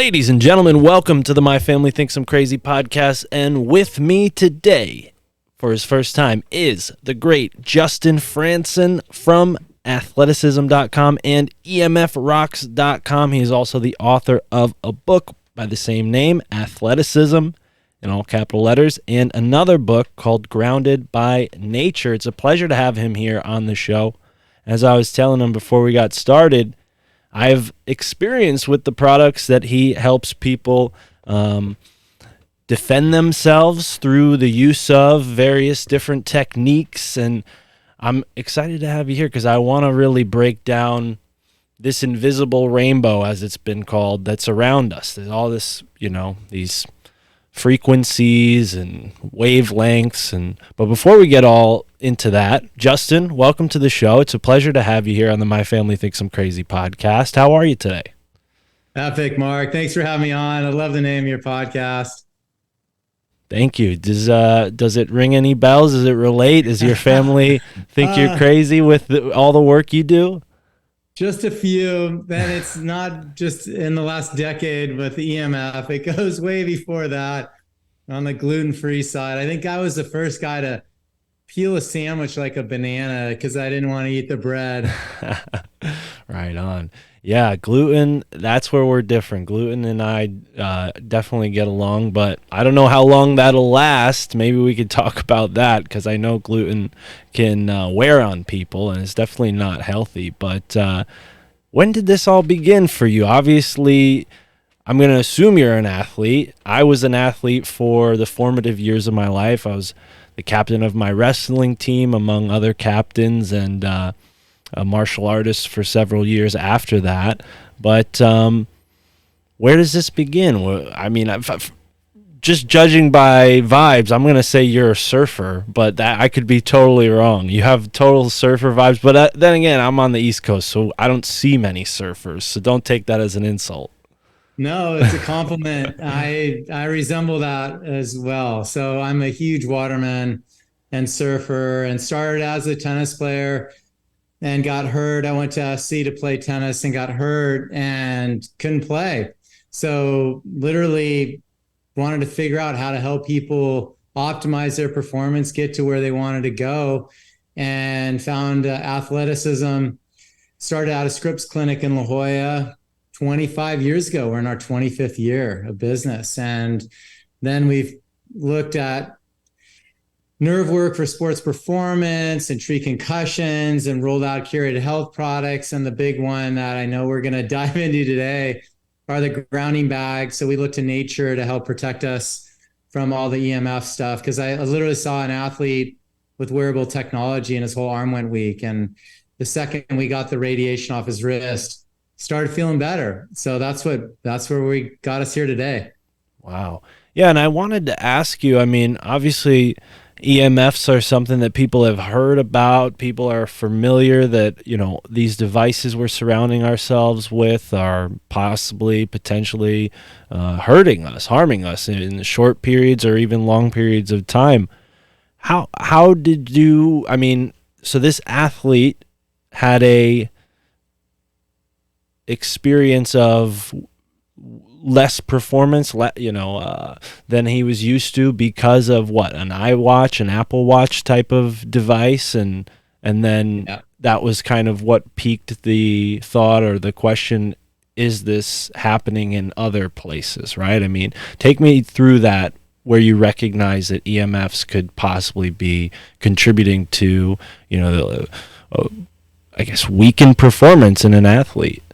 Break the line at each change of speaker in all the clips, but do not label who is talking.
Ladies and gentlemen, welcome to the My Family Thinks I'm Crazy podcast. And with me today, for his first time, is the great Justin Frandson from athleticism.com and emfrocks.com. He is also the author of a book by the same name, Athleticism, in all capital letters, and another book called Grounded by Nature. It's a pleasure to have him here on the show. As I was telling him before we got started, I've experienced with the products that he helps people defend themselves through the use of various different techniques, and I'm excited to have you here because I want to really break down this invisible rainbow, as it's been called, that's around us. There's all this, these frequencies and wavelengths, but before we get all into that, Justin, welcome to the show. It's a pleasure to have you here on the My Family Thinks I'm Crazy podcast. How are you today?
Epic, Mark. Thanks for having me on. I love the name of your podcast.
Thank you. Does it ring any bells? Does it relate? Does your family think you're crazy with all the work you do?
Just a few. Then it's not just in the last decade with the EMF. It goes way before that on the gluten-free side. I think I was the first guy to peel a sandwich like a banana because I didn't want to eat the bread.
Right on. Yeah, gluten, that's where we're different. Gluten and I definitely get along, but I don't know how long that'll last. Maybe we could talk about that because I know gluten can wear on people and it's definitely not healthy. But when did this all begin for you? Obviously, I'm going to assume you're an athlete. I was an athlete for the formative years of my life. I was the captain of my wrestling team, among other captains, and a martial artist for several years after that. But where does this begin? I mean, just judging by vibes, I'm going to say you're a surfer, but that I could be totally wrong. You have total surfer vibes, but then again, I'm on the East Coast, so I don't see many surfers, so don't take that as an insult.
No, it's a compliment. I resemble that as well. So I'm a huge waterman and surfer and started as a tennis player and got hurt. I went to SC to play tennis and got hurt and couldn't play. So literally wanted to figure out how to help people optimize their performance, get to where they wanted to go, and found athleticism. Started out a Scripps clinic in La Jolla 25 years ago. We're in our 25th year of business. And then we've looked at nerve work for sports performance and treat concussions and rolled out curated health products. And the big one that I know we're going to dive into today are the grounding bags. So we look to nature to help protect us from all the EMF stuff. Because I literally saw an athlete with wearable technology and his whole arm went weak. And the second we got the radiation off his wrist, started feeling better. So that's where we got us here today.
Wow. Yeah, and I wanted to ask you, I mean, obviously EMFs are something that people have heard about. People are familiar that, these devices we're surrounding ourselves with are potentially hurting us, harming us in short periods or even long periods of time. How did you, so this athlete had a experience of less performance, than he was used to because of what, an iWatch, an Apple Watch type of device, and then that was kind of what piqued the thought or the question: is this happening in other places? Right? I mean, take me through that, where you recognize that EMFs could possibly be contributing to, I guess, weakened performance in an athlete.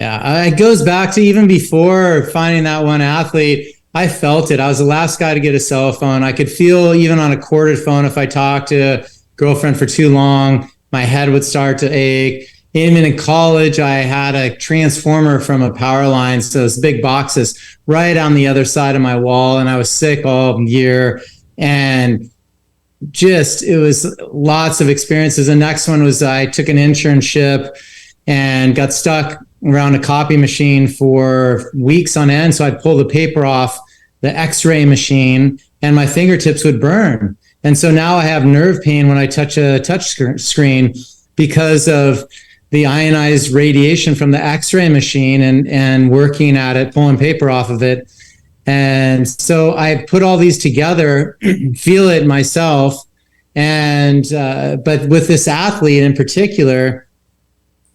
Yeah, it goes back to even before finding that one athlete. I felt it. I was the last guy to get a cell phone. I could feel even on a corded phone, if I talked to a girlfriend for too long, my head would start to ache. Even in college, I had a transformer from a power line. So those big boxes right on the other side of my wall. And I was sick all year. And it was lots of experiences. The next one was I took an internship and got stuck around a copy machine for weeks on end. So I'd pull the paper off the X-ray machine and my fingertips would burn. And so now I have nerve pain when I touch a touch screen because of the ionized radiation from the X-ray machine and working at it, pulling paper off of it. And so I put all these together, feel it myself. And but with this athlete in particular,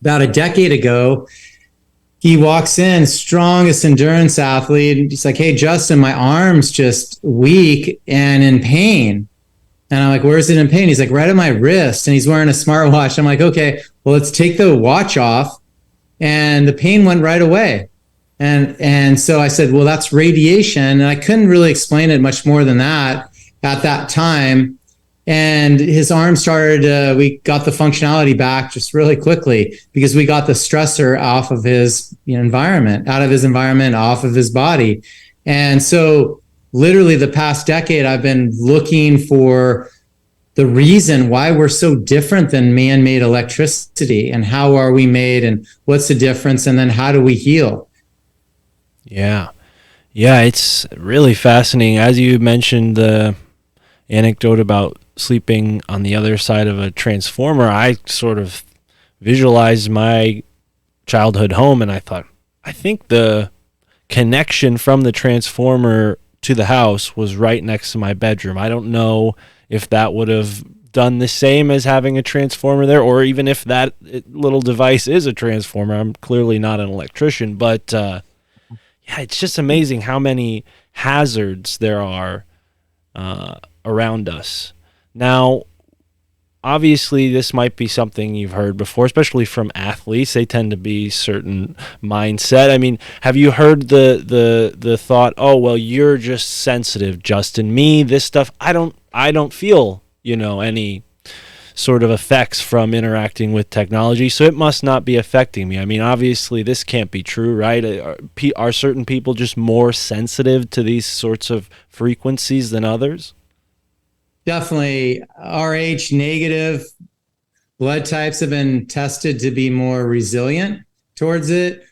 about a decade ago, he walks in, strongest endurance athlete. He's like, "Hey, Justin, my arm's just weak and in pain." And I'm like, "Where's it in pain?" He's like, "Right at my wrist." And he's wearing a smartwatch. I'm like, "Okay, well, let's take the watch off." And the pain went right away. And so I said, "Well, that's radiation." And I couldn't really explain it much more than that at that time. And his arm started, we got the functionality back just really quickly because we got the stressor off of his environment, out of his environment, off of his body. And so literally the past decade, I've been looking for the reason why we're so different than man-made electricity, and how are we made, and what's the difference, and then how do we heal?
Yeah. Yeah, it's really fascinating. As you mentioned the anecdote about sleeping on the other side of a transformer, I sort of visualized my childhood home, and I thought, I think the connection from the transformer to the house was right next to my bedroom. I don't know if that would have done the same as having a transformer there, or even if that little device is a transformer. I'm clearly not an electrician, but yeah, it's just amazing how many hazards there are around us. Now, obviously, this might be something you've heard before, especially from athletes. They tend to be certain mindset. I mean, have you heard the thought, "Oh, well, you're just sensitive, Justin. Me, this stuff, I don't feel, any sort of effects from interacting with technology, so it must not be affecting me." I mean, obviously, this can't be true, right? Are certain people just more sensitive to these sorts of frequencies than others?
Definitely. Rh negative blood types have been tested to be more resilient towards it.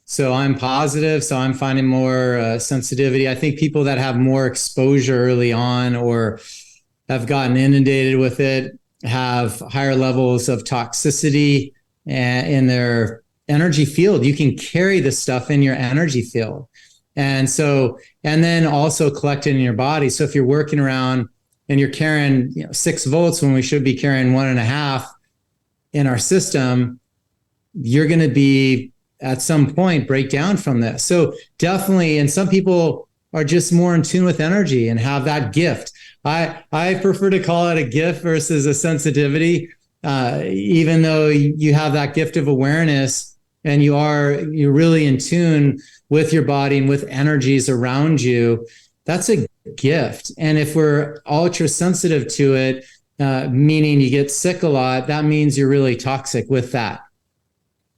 So I'm positive, so I'm finding more sensitivity. I think people that have more exposure early on or have gotten inundated with it have higher levels of toxicity in their energy field. You can carry this stuff in your energy field. And then also collect it in your body. So if you're working around and you're carrying 6 volts when we should be carrying 1.5 in our system, you're going to be at some point break down from this. So definitely, and some people are just more in tune with energy and have that gift. I prefer to call it a gift versus a sensitivity, even though you have that gift of awareness and you're really in tune with your body and with energies around you. That's a gift. And if we're ultra sensitive to it, meaning you get sick a lot, that means you're really toxic with that.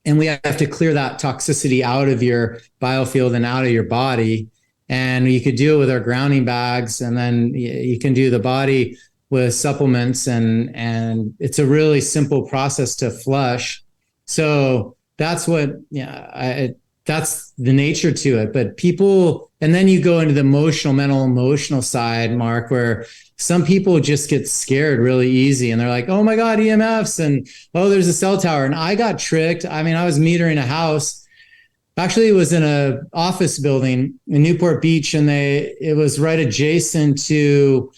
And we have to clear that toxicity out of your biofield and out of your body. And you could do it with our grounding bags, and then you can do the body with supplements, and it's a really simple process to flush. So that's what, that's the nature to it. But people, and then you go into the mental emotional side, Mark, where some people just get scared really easy, and they're like, "Oh my God, EMFs, and oh, there's a cell tower." And I got tricked. I mean, I was metering a house. Actually, it was in a office building in Newport Beach, and it was right adjacent to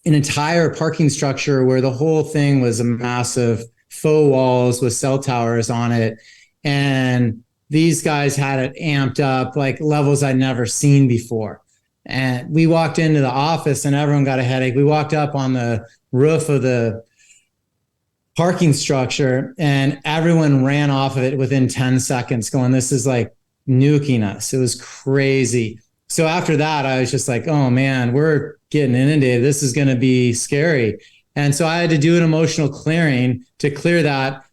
an entire parking structure where the whole thing was a massive faux walls with cell towers on it. And these guys had it amped up like levels I'd never seen before. And we walked into the office and everyone got a headache. We walked up on the roof of the parking structure and everyone ran off of it within 10 seconds going, "This is like nuking us." It was crazy. So after that, I was just like, "Oh man, we're getting inundated. This is going to be scary." And so I had to do an emotional clearing to clear that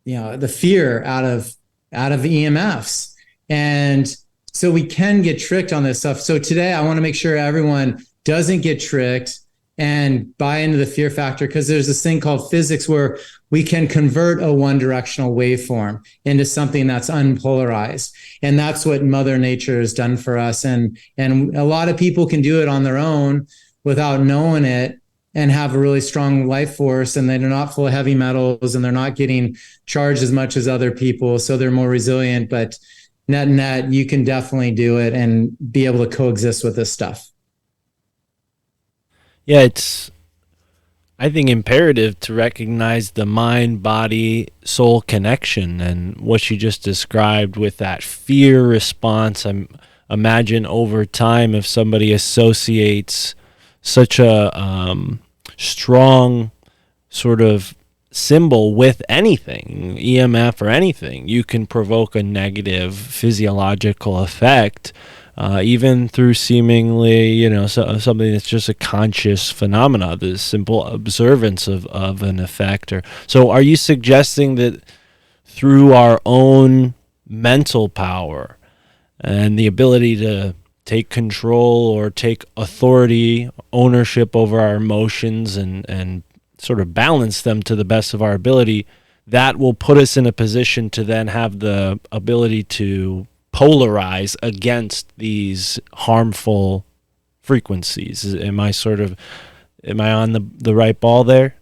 the fear out of EMFs. And so we can get tricked on this stuff. So today I want to make sure everyone doesn't get tricked and buy into the fear factor, because there's this thing called physics where we can convert a one directional waveform into something that's unpolarized. And that's what Mother Nature has done for us. And a lot of people can do it on their own without knowing it. and have a really strong life force, and they're not full of heavy metals, and they're not getting charged as much as other people, so they're more resilient. But net, you can definitely do it and be able to coexist with this stuff.
Yeah, it's, I think, imperative to recognize the mind body soul connection and what you just described with that fear response. I imagine over time, if somebody associates such a strong sort of symbol with anything, EMF or anything, you can provoke a negative physiological effect, even through seemingly, something that's just a conscious phenomena, the simple observance of an effect. Or so, are you suggesting that through our own mental power and the ability to take control or take authority, ownership over our emotions, and sort of balance them to the best of our ability, that will put us in a position to then have the ability to polarize against these harmful frequencies? Am I on the right ball there?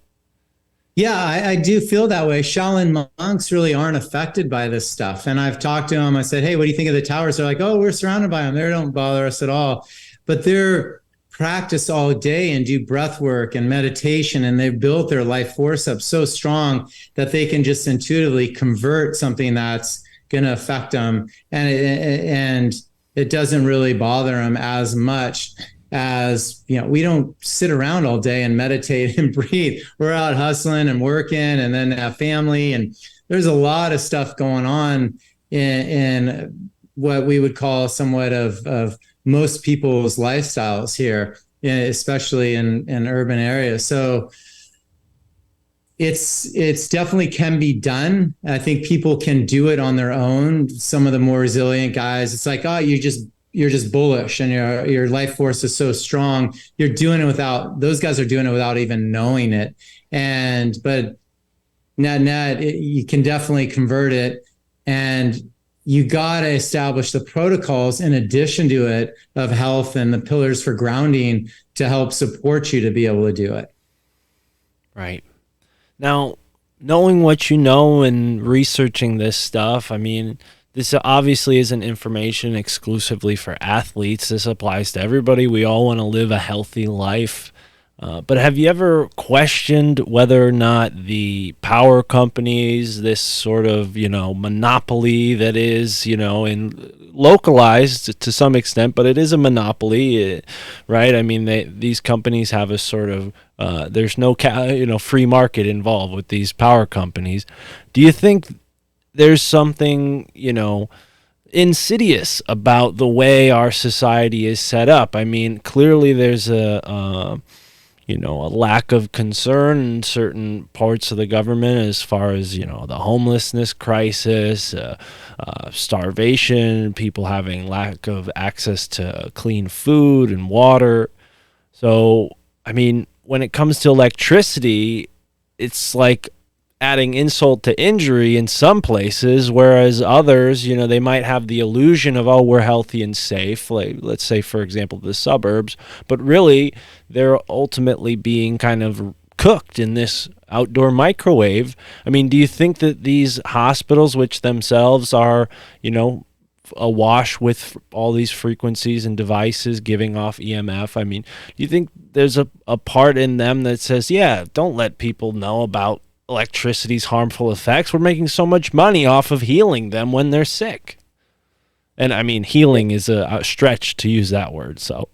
Yeah, I do feel that way. Shaolin monks really aren't affected by this stuff. And I've talked to them. I said, hey, what do you think of the towers? They're like, oh, we're surrounded by them. They don't bother us at all. But they're practice all day and do breath work and meditation. And they've built their life force up so strong that they can just intuitively convert something that's going to affect them. And it doesn't really bother them as much as, we don't sit around all day and meditate and breathe. We're out hustling and working, and then have family, and there's a lot of stuff going on in what we would call somewhat of most people's lifestyles here, especially in urban areas. So it's definitely can be done. I think people can do it on their own. Some of the more resilient guys, it's like, oh, you're just bullish, and your life force is so strong. You're doing it without, those guys are doing it without even knowing it. But net, you can definitely convert it, and you got to establish the protocols in addition to it of health and the pillars for grounding to help support you to be able to do it.
Right. Now, knowing what you know and researching this stuff, I mean, this obviously isn't information exclusively for athletes. This applies to everybody. We all want to live a healthy life. But have you ever questioned whether or not the power companies, this sort of, monopoly that is, localized to some extent, but it is a monopoly, right? I mean, these companies have a sort of, there's no, free market involved with these power companies. Do you think there's something, insidious about the way our society is set up? I mean, clearly there's a lack of concern in certain parts of the government as far as, the homelessness crisis, starvation, people having lack of access to clean food and water. So, I mean, when it comes to electricity, it's like adding insult to injury in some places, whereas others, they might have the illusion of, oh, we're healthy and safe, like let's say, for example, the suburbs, but really they're ultimately being kind of cooked in this outdoor microwave. I mean, do you think that these hospitals, which themselves are, awash with all these frequencies and devices giving off EMF, I mean, do you think there's a part in them that says, yeah, don't let people know about electricity's harmful effects? We're making so much money off of healing them when they're sick. And I mean, healing is a stretch to use that word. So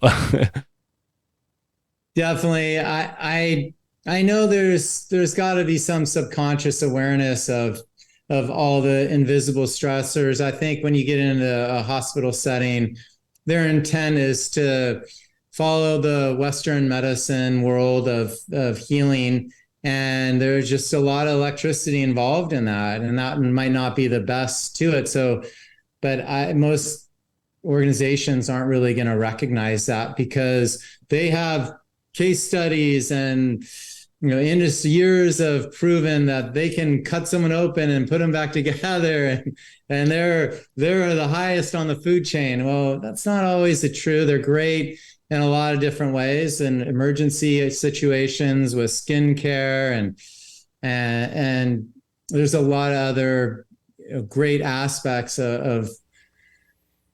definitely, I know there's got to be some subconscious awareness of all the invisible stressors. I think when you get into a hospital setting, their intent is to follow the Western medicine world of healing. And there's just a lot of electricity involved in that, and that might not be the best to it. So, but most organizations aren't really going to recognize that because they have case studies and years of proven that they can cut someone open and put them back together, and they're the highest on the food chain. Well, that's not always the true. They're great in a lot of different ways, and emergency situations with skincare, and there's a lot of other great aspects of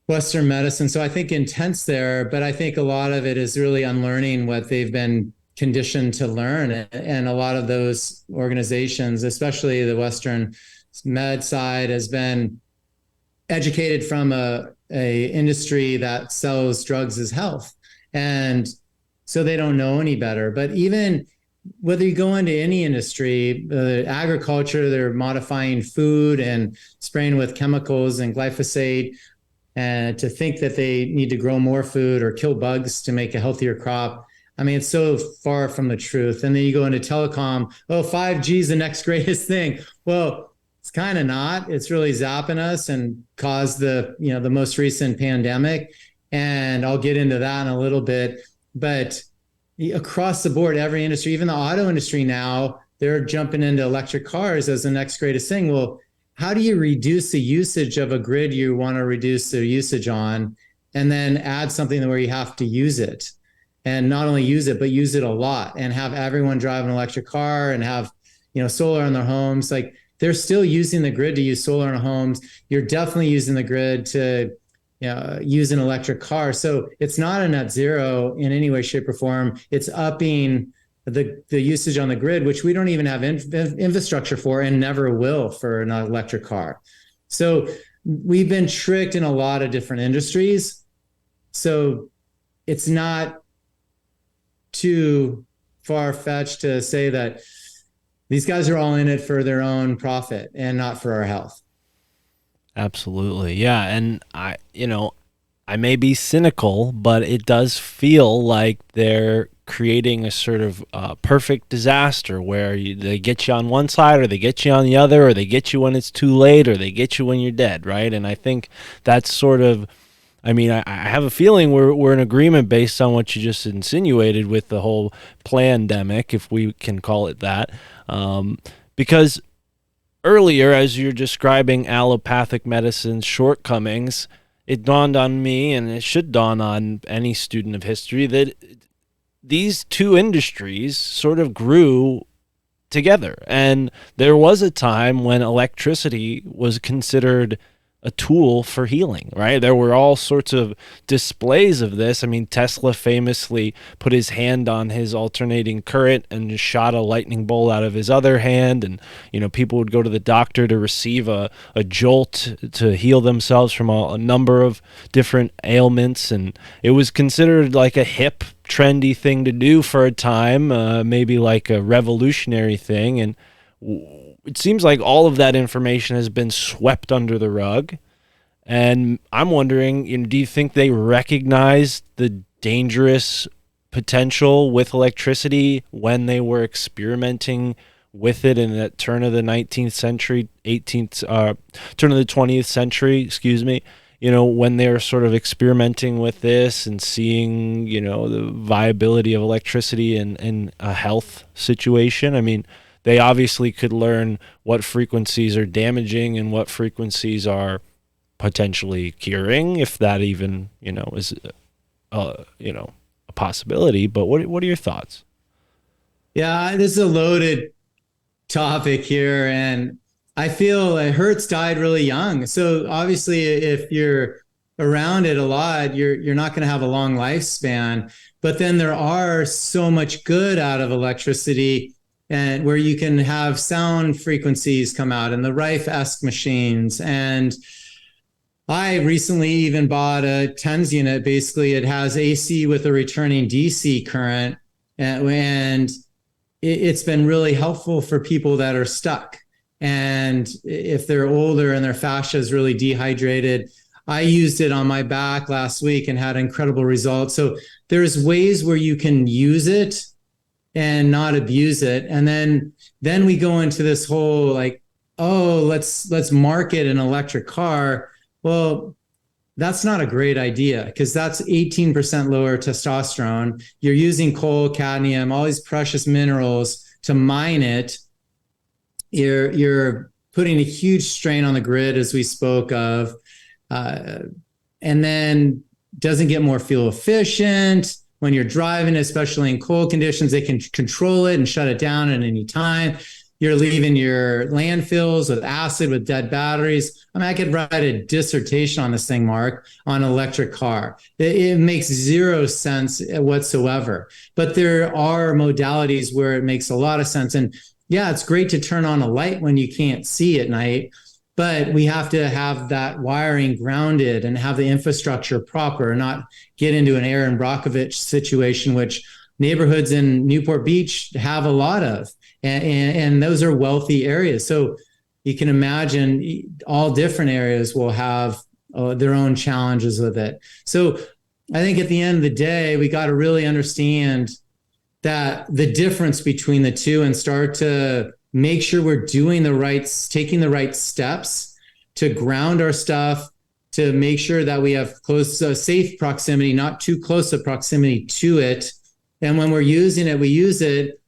Western medicine. So I think intense there, but I think a lot of it is really unlearning what they've been conditioned to learn. And a lot of those organizations, especially the Western med side, has been educated from a industry that sells drugs as health. And so they don't know any better. But even whether you go into any industry, agriculture, they're modifying food and spraying with chemicals and glyphosate, and to think that they need to grow more food or kill bugs to make a healthier crop. I mean, it's so far from the truth. And then you go into telecom, oh, 5G is the next greatest thing. Well, it's kind of not. It's really zapping us and caused the most recent pandemic. And I'll get into that in a little bit. But across the board, every industry, even the auto industry now, they're jumping into electric cars as the next greatest thing. Well, how do you reduce the usage of a grid you want to reduce the usage on, and then add something where you have to use it, and not only use it, but use it a lot, and have everyone drive an electric car and have, solar in their homes? Like, they're still using the grid to use solar in homes. You're definitely using the grid to use an electric car. So it's not a net zero in any way, shape, or form. It's upping the usage on the grid, which we don't even have infrastructure for, and never will for an electric car. So we've been tricked in a lot of different industries. So it's not too far-fetched to say that these guys are all in it for their own profit and not for our health.
Absolutely. Yeah. And I may be cynical, but it does feel like they're creating a sort of perfect disaster where they get you on one side, or they get you on the other, or they get you when it's too late, or they get you when you're dead, right? And I think that's sort of, I mean, I have a feeling we're in agreement based on what you just insinuated with the whole plandemic, if we can call it that, because earlier, as you're describing allopathic medicine's shortcomings, it dawned on me, and it should dawn on any student of history, that these two industries sort of grew together. And there was a time when electricity was considered a tool for healing, right? There were all sorts of displays of this. I mean, Tesla famously put his hand on his alternating current and just shot a lightning bolt out of his other hand. And, people would go to the doctor to receive a jolt to heal themselves from a number of different ailments. And it was considered like a hip, trendy thing to do for a time, maybe like a revolutionary thing. And it seems like all of that information has been swept under the rug. And I'm wondering, do you think they recognized the dangerous potential with electricity when they were experimenting with it in that turn of the 19th century, turn of the 20th century, excuse me, when they're sort of experimenting with this and seeing, the viability of electricity in a health situation? I mean, they obviously could learn what frequencies are damaging and what frequencies are potentially curing, if that even, is, a possibility. But what are your thoughts?
Yeah, this is a loaded topic here, and I feel like Hertz died really young. So obviously, if you're around it a lot, you're not going to have a long lifespan. But then there are so much good out of electricity, and where you can have sound frequencies come out in the Rife-esque machines. And I recently even bought a TENS unit. Basically, it has AC with a returning DC current, and it's been really helpful for people that are stuck. And if they're older and their fascia is really dehydrated, I used it on my back last week and had incredible results. So there's ways where you can use it and not abuse it. And then we go into this whole like, oh, let's market an electric car. Well, that's not a great idea, because that's 18% lower testosterone. You're using coal, cadmium, all these precious minerals to mine it. You're putting a huge strain on the grid, as we spoke of, and then doesn't get more fuel efficient. when you're driving, especially in cold conditions, they can control it and shut it down at any time. You're leaving your landfills with acid, with dead batteries. I mean, I could write a dissertation on this thing, Mark, on an electric car. It makes zero sense whatsoever. But there are modalities where it makes a lot of sense. And yeah, it's great to turn on a light when you can't see at night, but we have to have that wiring grounded and have the infrastructure proper, not get into an Aaron Brockovich situation, which neighborhoods in Newport Beach have a lot of. And those are wealthy areas. So you can imagine all different areas will have their own challenges with it. So I think at the end of the day, we got to really understand that the difference between the two and start to make sure we're taking the right steps to ground our stuff, to make sure that we have close, safe proximity, not too close a proximity to it. And when we're using it, we use it.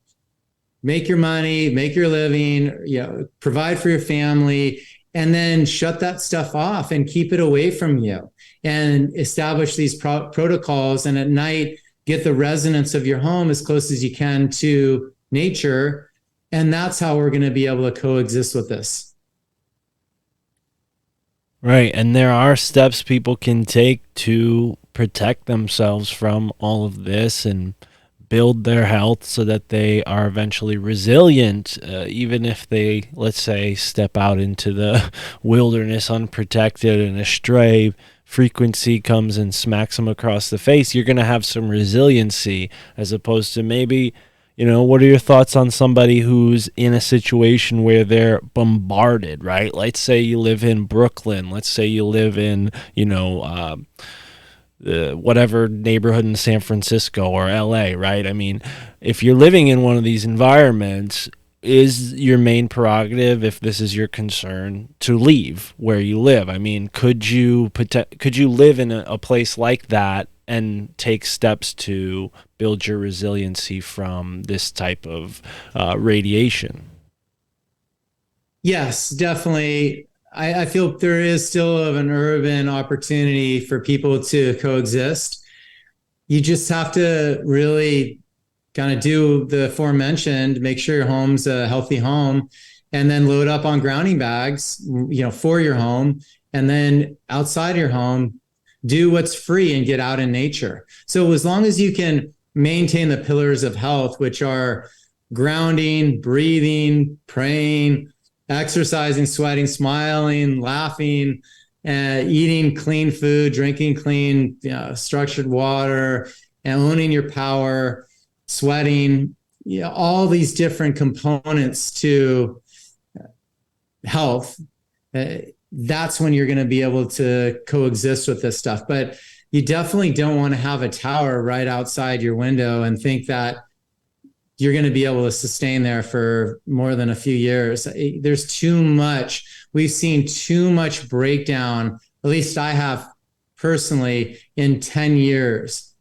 Make your money, make your living, provide for your family, and then shut that stuff off and keep it away from you and establish these protocols. And at night, get the resonance of your home as close as you can to nature. And that's how we're going to be able to coexist with this.
Right. And there are steps people can take to protect themselves from all of this and build their health so that they are eventually resilient, even if they, let's say, step out into the wilderness unprotected and a stray frequency comes and smacks them across the face. You're going to have some resiliency, as opposed to maybe, what are your thoughts on somebody who's in a situation where they're bombarded, right? Let's say you live in Brooklyn. Let's say you live in, whatever neighborhood in San Francisco or LA, right? I mean, if you're living in one of these environments, is your main prerogative, if this is your concern, to leave where you live? I mean, could you live in a place like that and take steps to build your resiliency from this type of radiation?
Yes, definitely. I feel there is still an urban opportunity for people to coexist. You just have to really kind of do the aforementioned, make sure your home's a healthy home, and then load up on grounding bags, for your home. And then outside your home, do what's free and get out in nature. So as long as you can maintain the pillars of health, which are grounding, breathing, praying, exercising, sweating, smiling, laughing, eating clean food, drinking clean, structured water, and owning your power, sweating, all these different components to health. That's when you're going to be able to coexist with this stuff. But you definitely don't want to have a tower right outside your window and think that you're going to be able to sustain there for more than a few years. There's too much. We've seen too much breakdown, at least I have personally, in 10 years.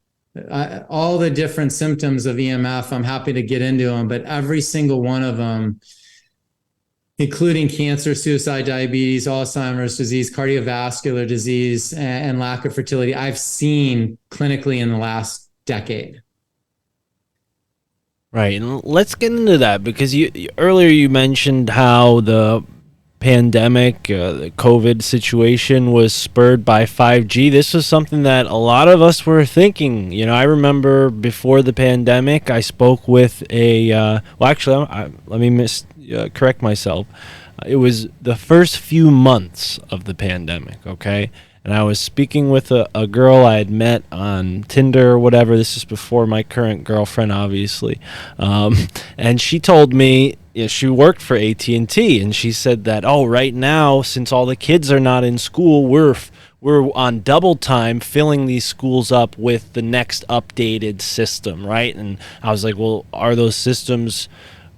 All the different symptoms of EMF, I'm happy to get into them, but every single one of them, including cancer, suicide, diabetes, Alzheimer's disease, cardiovascular disease, and lack of fertility, I've seen clinically in the last decade.
Right, and let's get into that, because earlier you mentioned how the pandemic, the COVID situation was spurred by 5G. This was something that a lot of us were thinking. I remember before the pandemic, I spoke with let me correct myself. It was the first few months of the pandemic, okay? And I was speaking with a girl I had met on Tinder or whatever. This is before my current girlfriend, obviously. And she told me, she worked for AT&T, and she said that, right now, since all the kids are not in school, we're on double time filling these schools up with the next updated system, right? And I was like, well, are those systems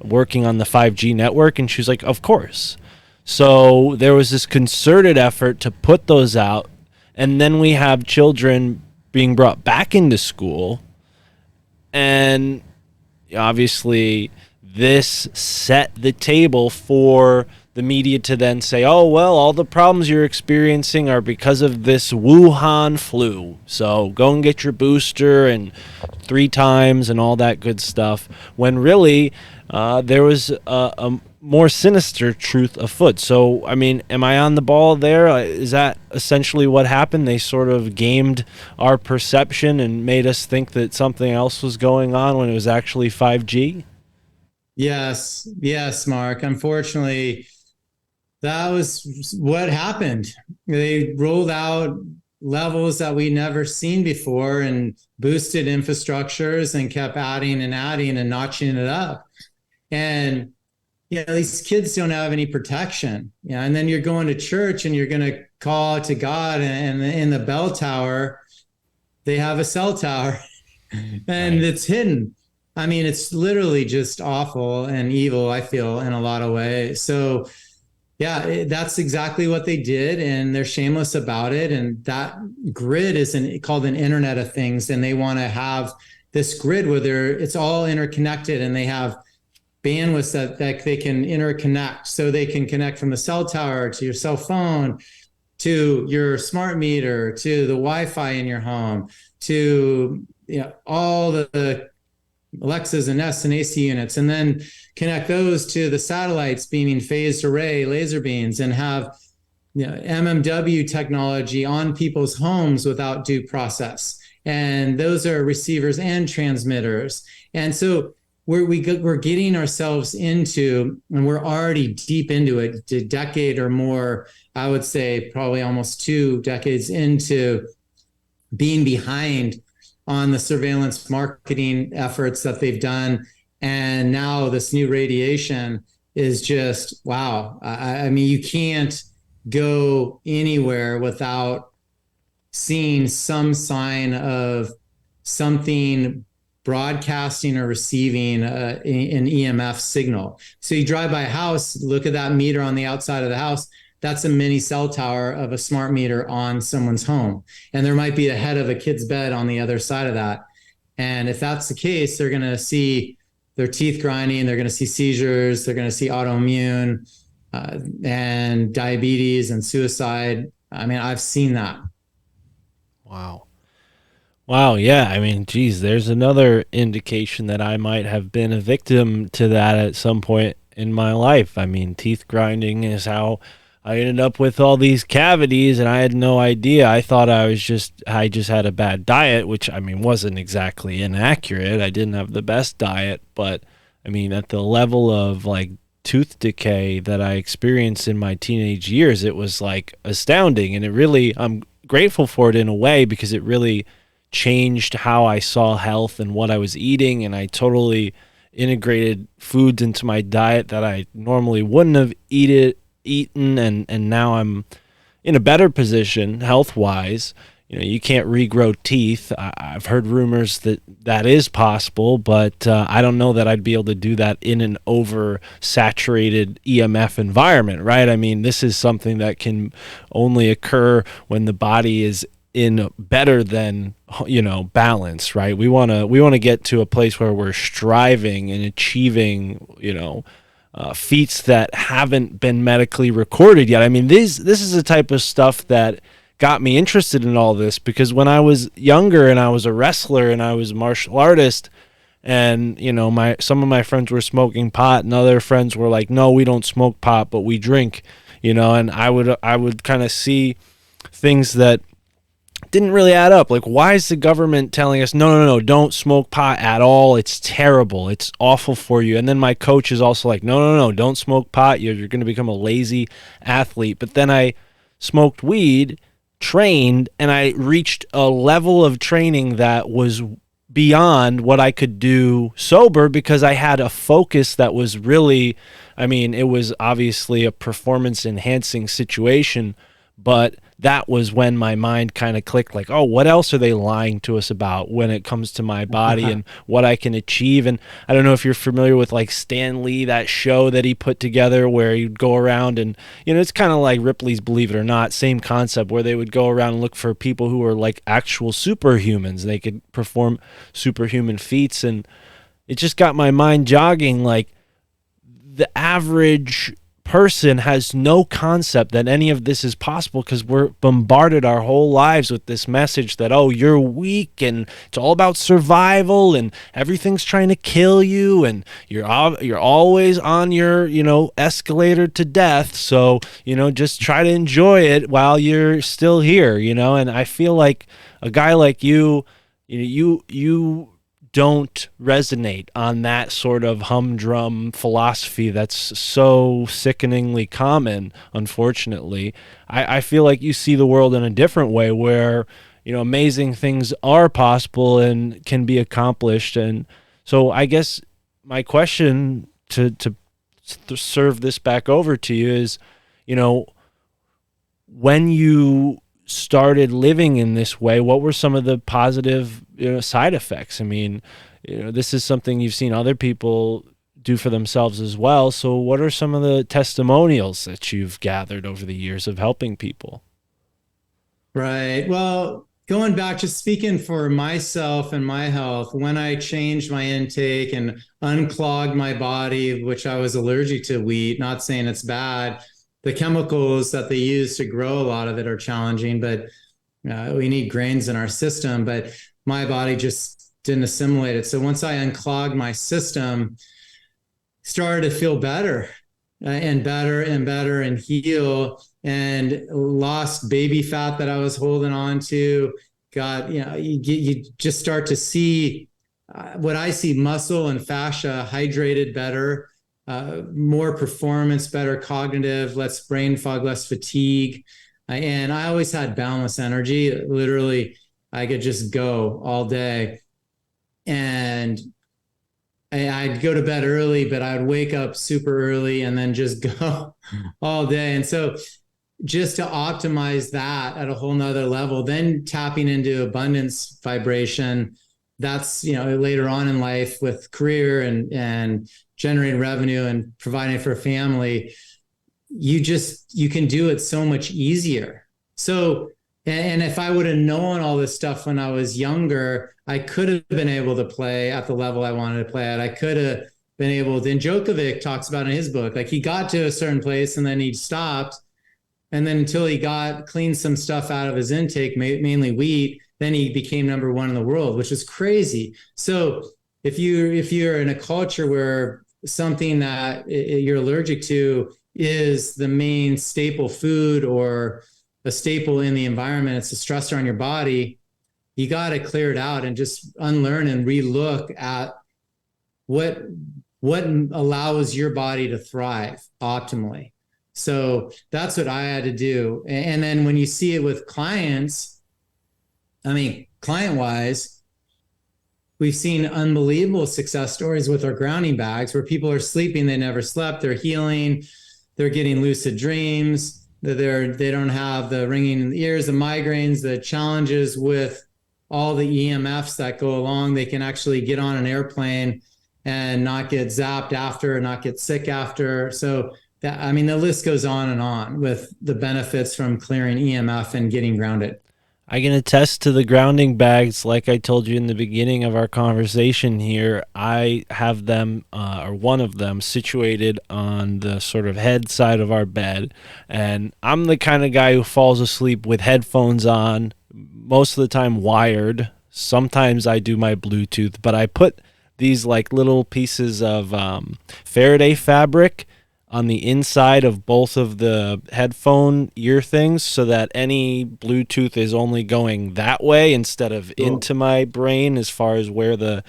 working on the 5G network? And she was like, of course. So there was this concerted effort to put those out. And then we have children being brought back into school. And obviously, this set the table for the media to then say, oh, well, all the problems you're experiencing are because of this Wuhan flu. So go and get your booster and 3 times and all that good stuff. When really there was a more sinister truth afoot. So, I mean, am I on the ball there? Is that essentially what happened? They sort of gamed our perception and made us think that something else was going on when it was actually 5G?
Yes, Mark. Unfortunately, that was what happened. They rolled out levels that we never seen before and boosted infrastructures and kept adding and adding and notching it up. And these kids don't have any protection. And then you're going to church and you're going to call to God, and in the bell tower, they have a cell tower and
Right.
it's hidden. I mean, it's literally just awful and evil, I feel, in a lot of ways. So yeah, that's exactly what they did, and they're shameless about it. And that grid is called an Internet of Things, and they want to have this grid where it's all interconnected, and they have bandwidths that they can interconnect, so they can connect from the cell tower to your cell phone, to your smart meter, to the Wi-Fi in your home, to all the Alexas and Nest and AC units, and then connect those to the satellites beaming phased array laser beams, and have MMW technology on people's homes without due process. And those are receivers and transmitters. And so we're getting ourselves into, and we're already deep into it, a decade or more, I would say probably almost 2 decades into being behind on the surveillance marketing efforts that they've done. And now this new radiation is just, wow. I mean, you can't go anywhere without seeing some sign of something broadcasting or receiving an EMF signal. So you drive by a house, look at that meter on the outside of the house. That's a mini cell tower of a smart meter on someone's home. And there might be a head of a kid's bed on the other side of that. And if that's the case, they're going to see their teeth grinding, they're going to see seizures, they're going to see autoimmune and diabetes and suicide. I mean, I've seen that.
Wow. Wow, yeah. I mean, geez, there's another indication that I might have been a victim to that at some point in my life. I mean, teeth grinding is how I ended up with all these cavities, and I had no idea. I thought I just had a bad diet, which I mean wasn't exactly inaccurate. I didn't have the best diet, but I mean at the level of like tooth decay that I experienced in my teenage years, it was like astounding, and it really I'm grateful for it in a way because it really changed how I saw health and what I was eating, and I totally integrated foods into my diet that I normally wouldn't have eaten, and now I'm in a better position health wise. You can't regrow teeth. I've heard rumors that that is possible, but I don't know that I'd be able to do that in an oversaturated EMF environment, right? I mean, this is something that can only occur when the body is in better than balance, right? We want to get to a place where we're striving and achieving feats that haven't been medically recorded yet. I mean, this is the type of stuff that got me interested in all this, because when I was younger and I was a wrestler and I was a martial artist, and some of my friends were smoking pot and other friends were like, no, we don't smoke pot, but we drink, and I would kind of see things that didn't really add up. Like, why is the government telling us, no, don't smoke pot at all? It's terrible. It's awful for you. And then my coach is also like, no, don't smoke pot. You're going to become a lazy athlete. But then I smoked weed, trained, and I reached a level of training that was beyond what I could do sober, because I had a focus that was really, I mean, it was obviously a performance enhancing situation, but that was when my mind kind of clicked, like, oh, what else are they lying to us about when it comes to my body and what I can achieve? And I don't know if you're familiar with like Stan Lee, that show that he put together where he'd go around and, it's kind of like Ripley's Believe It or Not, same concept, where they would go around and look for people who were like actual superhumans. They could perform superhuman feats. And it just got my mind jogging, like the average person has no concept that any of this is possible because we're bombarded our whole lives with this message that, oh, you're weak and it's all about survival and everything's trying to kill you and you're always on your, escalator to death. So, just try to enjoy it while you're still here, and I feel like a guy like you don't resonate on that sort of humdrum philosophy that's so sickeningly common, unfortunately. I feel like you see the world in a different way where, amazing things are possible and can be accomplished. And so I guess my question to serve this back over to you is, when you started living in this way, what were some of the positive side effects? I mean, this is something you've seen other people do for themselves as well. So what are some of the testimonials that you've gathered over the years of helping people?
Right. Well, going back, just speaking for myself and my health, when I changed my intake and unclogged my body, which I was allergic to wheat, not saying it's bad, the chemicals that they use to grow a lot of it are challenging, but we need grains in our system. But my body just didn't assimilate it. So once I unclogged my system, started to feel better and better and better and heal, and lost baby fat that I was holding on to. You just start to see what I see: muscle and fascia hydrated better. More performance, better cognitive, less brain fog, less fatigue. And I always had boundless energy. Literally, I could just go all day. And I'd go to bed early, but I'd wake up super early and then just go all day. And so just to optimize that at a whole nother level, then tapping into abundance vibration, that's, later on in life with career and generating revenue and providing for a family, you can do it so much easier. So, and if I would have known all this stuff when I was younger, I could have been able to play at the level I wanted to play at. I could have been able to, and Djokovic talks about in his book, like he got to a certain place and then he stopped. And then until he cleaned some stuff out of his intake, mainly wheat, then he became number one in the world, which is crazy. So if you're in a culture where something that you're allergic to is the main staple food or a staple in the environment, it's a stressor on your body, you got to clear it out and just unlearn and relook at what allows your body to thrive optimally. So that's what I had to do. And then when you see it with clients, client-wise, we've seen unbelievable success stories with our grounding bags where people are sleeping, they never slept, they're healing, they're getting lucid dreams, they don't have the ringing in the ears, the migraines, the challenges with all the EMFs that go along. They can actually get on an airplane and not get zapped after, not get sick after. So the list goes on with the benefits from clearing EMF and getting grounded.
I can attest to the grounding bags. Like I told you in the beginning of our conversation here, I have them, or one of them, situated on the sort of head side of our bed. And I'm the kind of guy who falls asleep with headphones on, most of the time wired. Sometimes I do my Bluetooth, but I put these like little pieces of Faraday fabric on the inside of both of the headphone ear things so that any Bluetooth is only going that way instead of into my brain as far as where the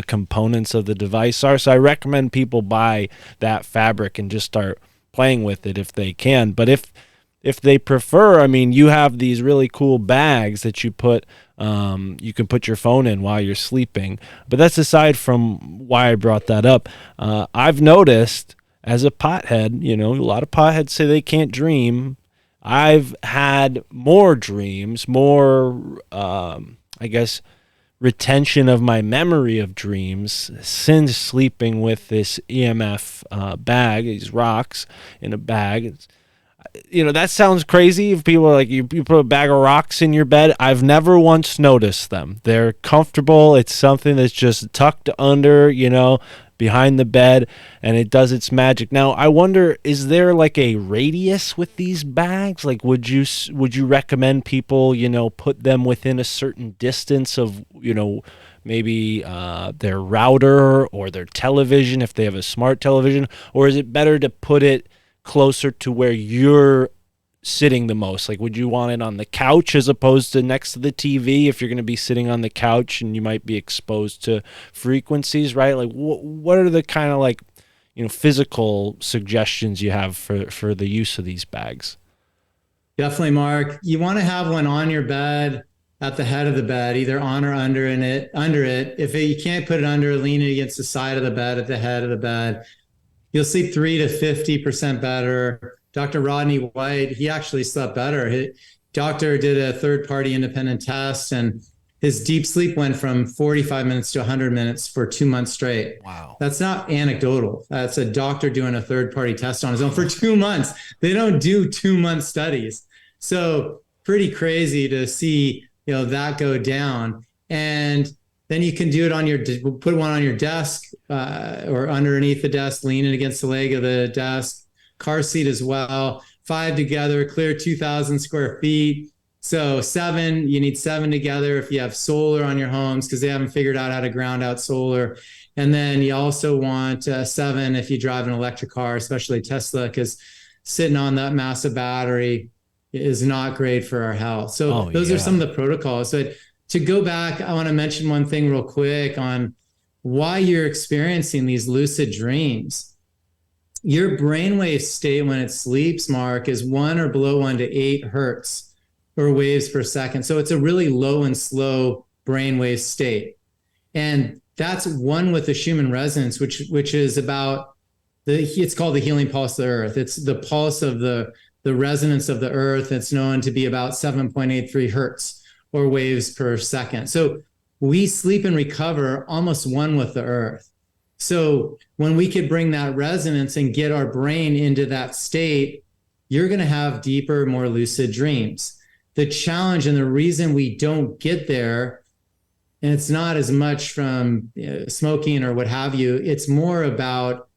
components of the device are. So I recommend people buy that fabric and just start playing with it if they can. But if they prefer, you have these really cool bags that you put, you can put your phone in while you're sleeping. But that's aside from why I brought that up. I've noticed, as a pothead, a lot of potheads say they can't dream. I've had more dreams, more, retention of my memory of dreams since sleeping with this EMF bag, these rocks in a bag. That sounds crazy if people are like, you put a bag of rocks in your bed. I've never once noticed them. They're comfortable. It's something that's just tucked under, behind the bed, and it does its magic. Now, I wonder, is there like a radius with these bags? Like, would you recommend people, put them within a certain distance of, maybe their router or their television if they have a smart television, or is it better to put it closer to where you're sitting the most? Like, would you want it on the couch as opposed to next to the TV if you're going to be sitting on the couch and you might be exposed to frequencies, right? Like, what are the kind of like, physical suggestions you have for the use of these bags?
Definitely, Mark. You want to have one on your bed at the head of the bed, either on or under it. If you can't put it under, lean it against the side of the bed at the head of the bed. You'll sleep 3 to 50% better. Dr. Rodney White, he actually slept better. His doctor did a third-party independent test, and his deep sleep went from 45 minutes to 100 minutes for 2 months straight.
Wow.
That's not anecdotal. That's a doctor doing a third-party test on his own for 2 months. They don't do 2-month studies. So pretty crazy to see, that go down. And then you can do it put one on your desk or underneath the desk, lean it against the leg of the desk. Car seat as well. 5 together, clear 2,000 square feet. So you need 7 together if you have solar on your homes, because they haven't figured out how to ground out solar. And then you also want 7 if you drive an electric car, especially Tesla, because sitting on that massive battery is not great for our health. So those are some of the protocols. So to go back, I want to mention one thing real quick on why you're experiencing these lucid dreams. Your brainwave state when it sleeps, Mark, is 1 or below 1 to 8 hertz or waves per second. So it's a really low and slow brainwave state. And that's one with the Schumann resonance, which is about it's called the healing pulse of the earth. It's the pulse of the resonance of the earth. It's known to be about 7.83 hertz or waves per second. So we sleep and recover almost one with the earth. So when we could bring that resonance and get our brain into that state, you're going to have deeper, more lucid dreams. The challenge and the reason we don't get there, and it's not as much from smoking or what have you, it's more about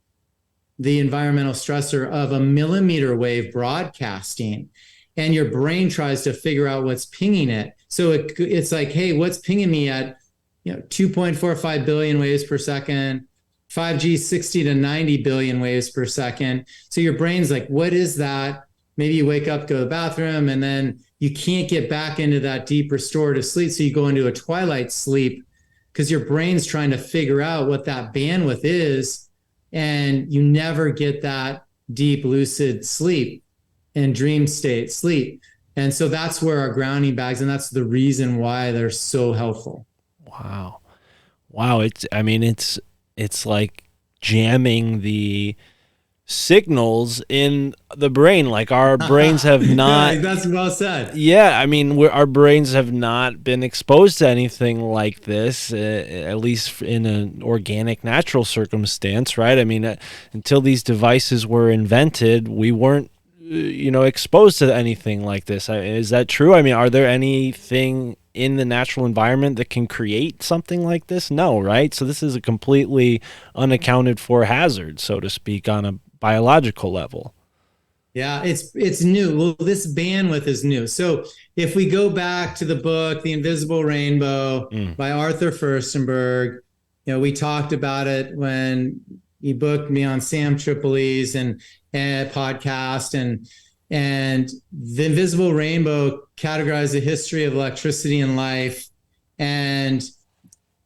the environmental stressor of a millimeter wave broadcasting, and your brain tries to figure out what's pinging it. So it's like, hey, what's pinging me at 2.45 billion waves per second, 5G 60 to 90 billion waves per second. So your brain's like, what is that? Maybe you wake up, go to the bathroom, and then you can't get back into that deep restorative sleep. So you go into a twilight sleep because your brain's trying to figure out what that bandwidth is, and you never get that deep lucid sleep and dream state sleep. And so that's where our grounding bags, and that's the reason why they're so helpful.
Wow. It's like jamming the signals in the brain. Like our brains have not.
That's well said.
Yeah, our brains have not been exposed to anything like this, at least in an organic, natural circumstance, right? Until these devices were invented, we weren't, exposed to anything like this. Is that true? Are there anything in the natural environment that can create something like this? No, right? So this is a completely unaccounted for hazard, so to speak, on a biological level.
Yeah, it's new. Well, this bandwidth is new. So if we go back to the book, The Invisible Rainbow by Arthur Furstenberg, we talked about it when he booked me on Sam Tripoli's and podcast, and The Invisible Rainbow categorized the history of electricity and life. And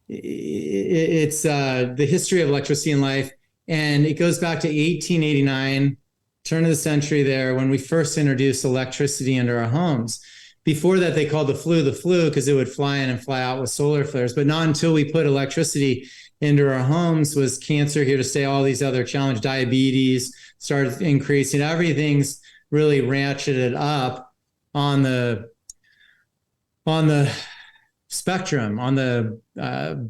it's the history of electricity and life. And it goes back to 1889, turn of the century there, when we first introduced electricity into our homes. Before that, they called the flu because it would fly in and fly out with solar flares. But not until we put electricity into our homes was cancer here to stay. All these other challenges, diabetes started increasing. Everything's really ratcheted up on the spectrum, on the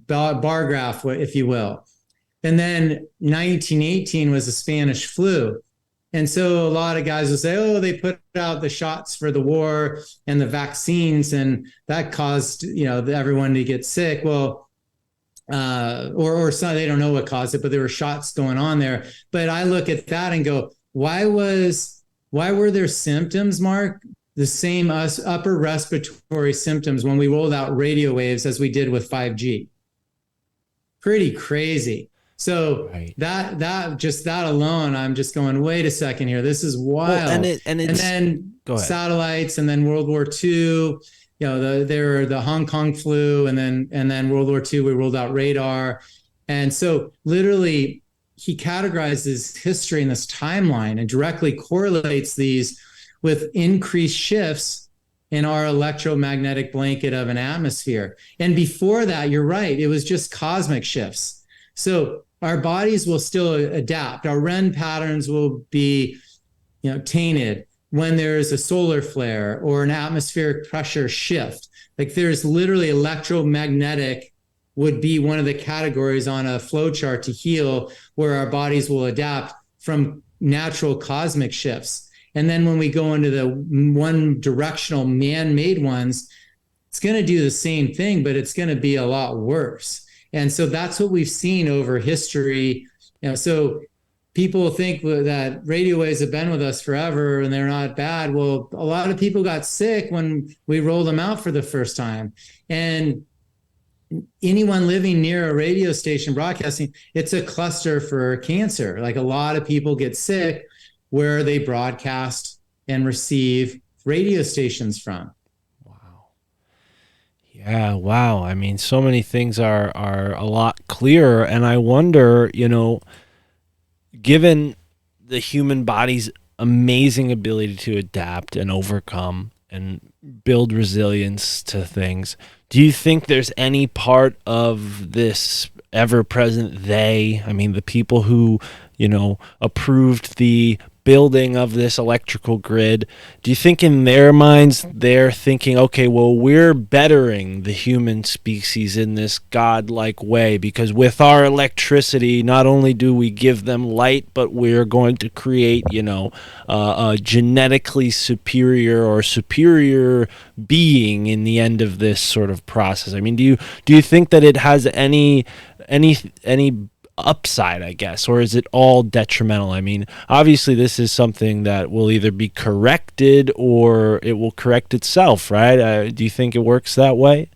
bar graph, if you will. And then 1918 was the Spanish flu. And so a lot of guys will say, oh, they put out the shots for the war and the vaccines, and that caused, everyone to get sick. Well, or some, they don't know what caused it, but there were shots going on there. But I look at that and go, why were their symptoms, Mark, the same upper respiratory symptoms when we rolled out radio waves as we did with 5G? Pretty crazy. So
Right.
that alone, I'm just going, wait a second here, this is wild.
Well, and
then
go ahead.
satellites, and then World War II, there were the Hong Kong flu, and then World War II, we rolled out radar. And so literally he categorizes history in this timeline and directly correlates these with increased shifts in our electromagnetic blanket of an atmosphere. And before that, you're right, it was just cosmic shifts. So our bodies will still adapt. Our REM patterns will be, tainted when there's a solar flare or an atmospheric pressure shift. Like there's literally electromagnetic would be one of the categories on a flow chart to heal, where our bodies will adapt from natural cosmic shifts. And then when we go into the one directional man-made ones, it's going to do the same thing, but it's going to be a lot worse. And so that's what we've seen over history. So people think that radio waves have been with us forever and they're not bad. Well, a lot of people got sick when we rolled them out for the first time. And anyone living near a radio station broadcasting, it's a cluster for cancer. Like a lot of people get sick where they broadcast and receive radio stations from.
Wow. Yeah, wow. I mean, so many things are a lot clearer. And I wonder, given the human body's amazing ability to adapt and overcome and build resilience to things, do you think there's any part of this ever-present they, I mean, the people who, approved the building of this electrical grid, do you think in their minds they're thinking, okay, well, we're bettering the human species in this godlike way, because with our electricity, not only do we give them light, but we're going to create, a genetically superior being in the end of this sort of process? I mean, do you think that it has any upside, I guess, or is it all detrimental? I mean, obviously this is something that will either be corrected or it will correct itself, right? Do you think it works that way?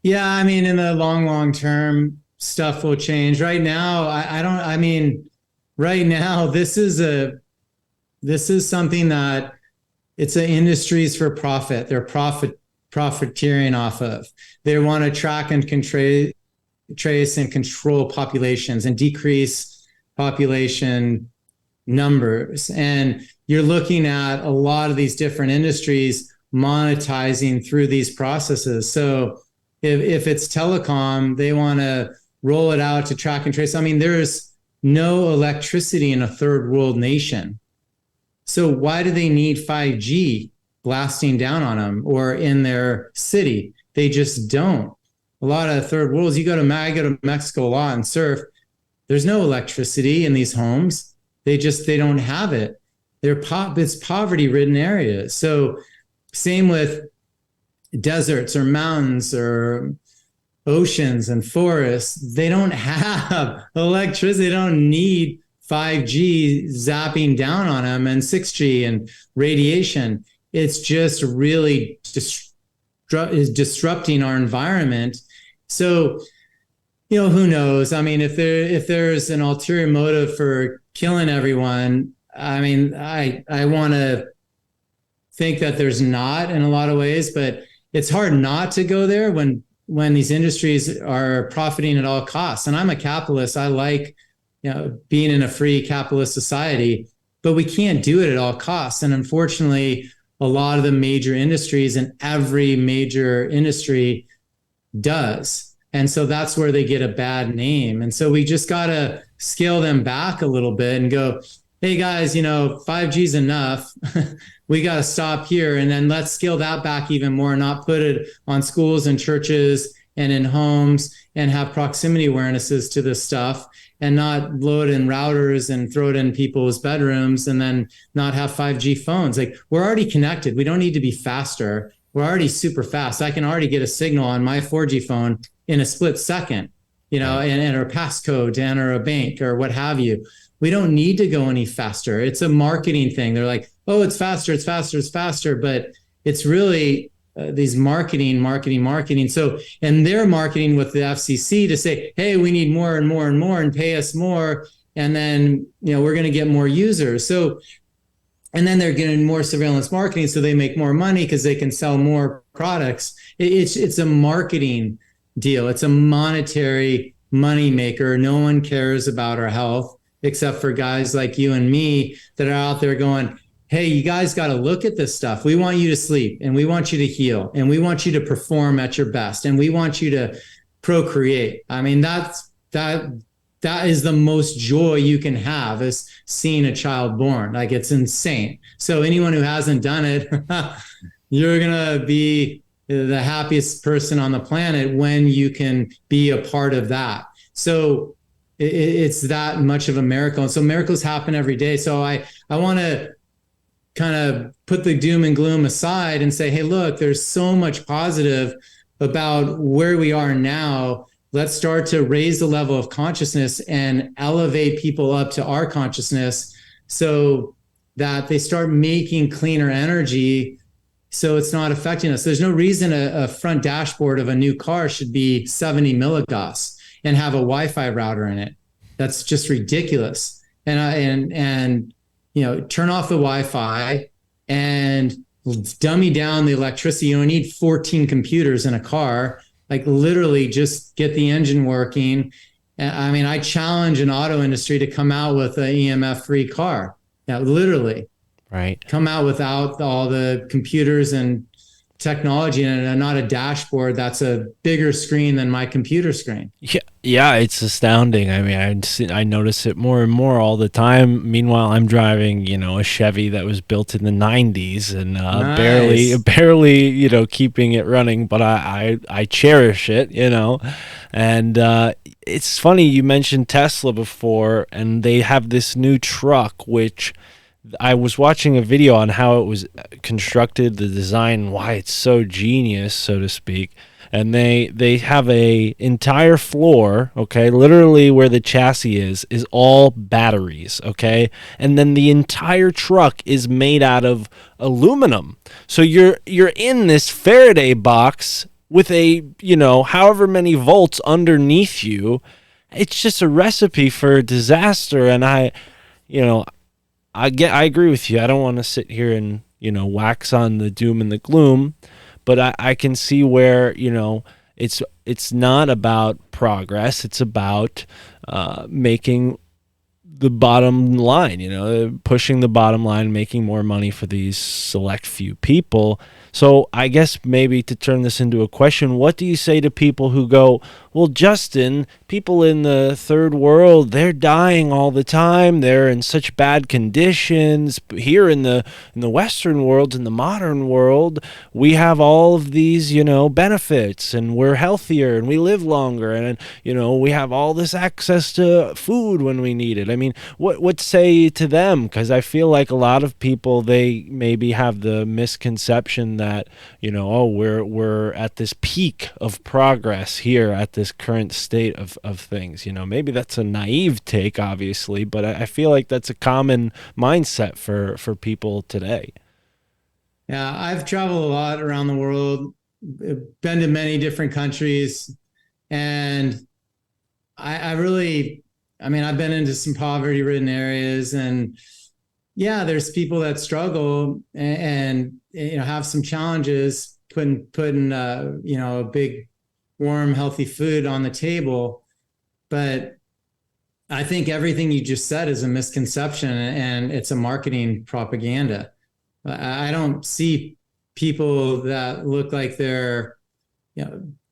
Yeah, I mean, in the long term, stuff will change. Right now, I don't. I mean, right now, this is something that it's an industries for profit. They're profiteering off of. They want to track and trace and control populations and decrease population numbers. And you're looking at a lot of these different industries monetizing through these processes. So if it's telecom, they want to roll it out to track and trace. I mean, there's no electricity in a third world nation. So why do they need 5G blasting down on them or in their city? They just don't. A lot of third worlds, I go to Mexico a lot and surf. There's no electricity in these homes. They don't have it. It's poverty-ridden areas. So same with deserts or mountains or oceans and forests. They don't have electricity. They don't need 5G zapping down on them and 6G and radiation. It's just really is disrupting our environment. So, who knows? I mean, if there's an ulterior motive for killing everyone, I mean, I want to think that there's not in a lot of ways, but it's hard not to go there when these industries are profiting at all costs. And I'm a capitalist. I like, being in a free capitalist society, but we can't do it at all costs. And unfortunately, a lot of the major industries and every major industry does. And so that's where they get a bad name. And so we just got to scale them back a little bit and go, hey guys, 5G is enough. We got to stop here. And then let's scale that back even more, not put it on schools and churches and in homes and have proximity awarenesses to this stuff and not load in routers and throw it in people's bedrooms and then not have 5G phones. Like, we're already connected. We don't need to be faster. We're already super fast. I can already get a signal on my 4G phone in a split second, and enter a passcode, to enter a bank or what have you. We don't need to go any faster. It's a marketing thing. They're like, oh, it's faster, it's faster, it's faster. But it's really these marketing. So, and they're marketing with the FCC to say, hey, we need more and more and more and pay us more. And then, we're going to get more users. So, and then they're getting more surveillance marketing. So they make more money because they can sell more products. It's a marketing deal. It's a monetary money maker. No one cares about our health except for guys like you and me that are out there going, hey, you guys got to look at this stuff. We want you to sleep, and we want you to heal, and we want you to perform at your best, and we want you to procreate. I mean, that is the most joy you can have, is seeing a child born. Like, it's insane. So anyone who hasn't done it, you're going to be the happiest person on the planet when you can be a part of that. So it's that much of a miracle. And so miracles happen every day. So I want to kind of put the doom and gloom aside and say, hey, look, there's so much positive about where we are now. Let's start to raise the level of consciousness and elevate people up to our consciousness so that they start making cleaner energy, so it's not affecting us. There's no reason a front dashboard of a new car should be 70 milligauss and have a Wi-Fi router in it. That's just ridiculous. And turn off the Wi-Fi and dummy down the electricity. You don't need 14 computers in a car. Like, literally just get the engine working. I mean, I challenge an auto industry to come out with an EMF-free car. Now, literally.
Right.
Come out without all the computers and technology and not a dashboard that's a bigger screen than my computer screen.
Yeah, it's astounding. I mean, I notice it more and more all the time. Meanwhile, I'm driving, a Chevy that was built in the 90s and
Nice.
barely, keeping it running, but I cherish it, And it's funny, you mentioned Tesla before, and they have this new truck, which I was watching a video on how it was constructed, the design, why it's so genius, so to speak. And they have a entire floor, okay, literally where the chassis is all batteries, okay? And then the entire truck is made out of aluminum. So you're in this Faraday box with a, however many volts underneath you. It's just a recipe for disaster. And I agree with you. I don't want to sit here and, wax on the doom and the gloom, but I can see where, it's not about progress. It's about making the bottom line, pushing the bottom line, making more money for these select few people. So I guess maybe to turn this into a question, what do you say to people who go, well, Justin, people in the third world, they're dying all the time. They're in such bad conditions. Here in the Western world, in the modern world, we have all of these, benefits, and we're healthier and we live longer, and, we have all this access to food when we need it. I mean, what say to them? Because I feel like a lot of people, they maybe have the misconception that, we're at this peak of progress here at this current state of things. Maybe that's a naive take, obviously, but I feel like that's a common mindset for people today.
Yeah, I've traveled a lot around the world, been to many different countries, and I've been into some poverty-ridden areas, and yeah, there's people that struggle and have some challenges putting a big, warm, healthy food on the table. But I think everything you just said is a misconception, and it's a marketing propaganda. I don't see people that look like they're,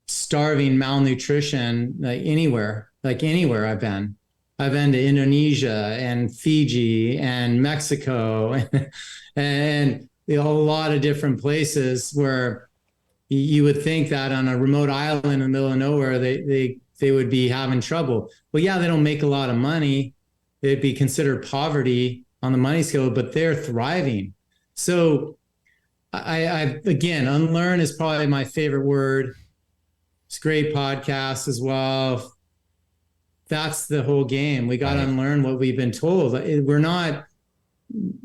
starving, malnutrition, like anywhere I've been. I've been to Indonesia and Fiji and Mexico and a lot of different places where you would think that on a remote island in the middle of nowhere, they would be having trouble. Well, yeah, they don't make a lot of money. It'd be considered poverty on the money scale, but they're thriving. So I again, unlearn is probably my favorite word. It's a great podcast as well. That's the whole game. We got to
Right.
unlearn what we've been told. We're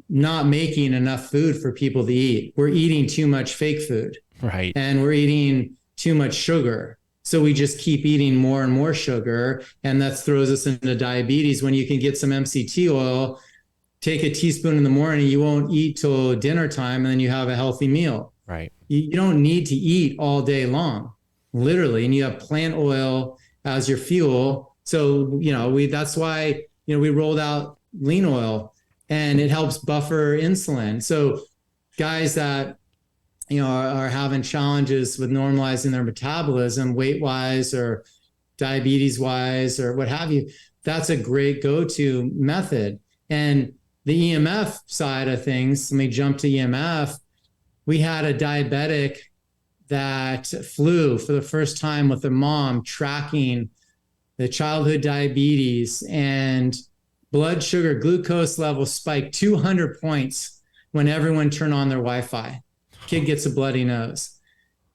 not making enough food for people to eat. We're eating too much fake food,
Right.
and we're eating too much sugar. So we just keep eating more and more sugar, and that throws us into diabetes. When you can get some MCT oil, take a teaspoon in the morning, you won't eat till dinner time, and then you have a healthy meal.
Right.
You don't need to eat all day long, literally, and you have plant oil as your fuel. So that's why we rolled out lean oil, and it helps buffer insulin. So guys that are having challenges with normalizing their metabolism, weight wise or diabetes wise or what have you, that's a great go-to method. And the EMF side of things, let me jump to EMF. We had a diabetic that flew for the first time with their mom, tracking the childhood diabetes, and blood sugar glucose levels spiked 200 points when everyone turned on their Wi-Fi. Kid gets a bloody nose.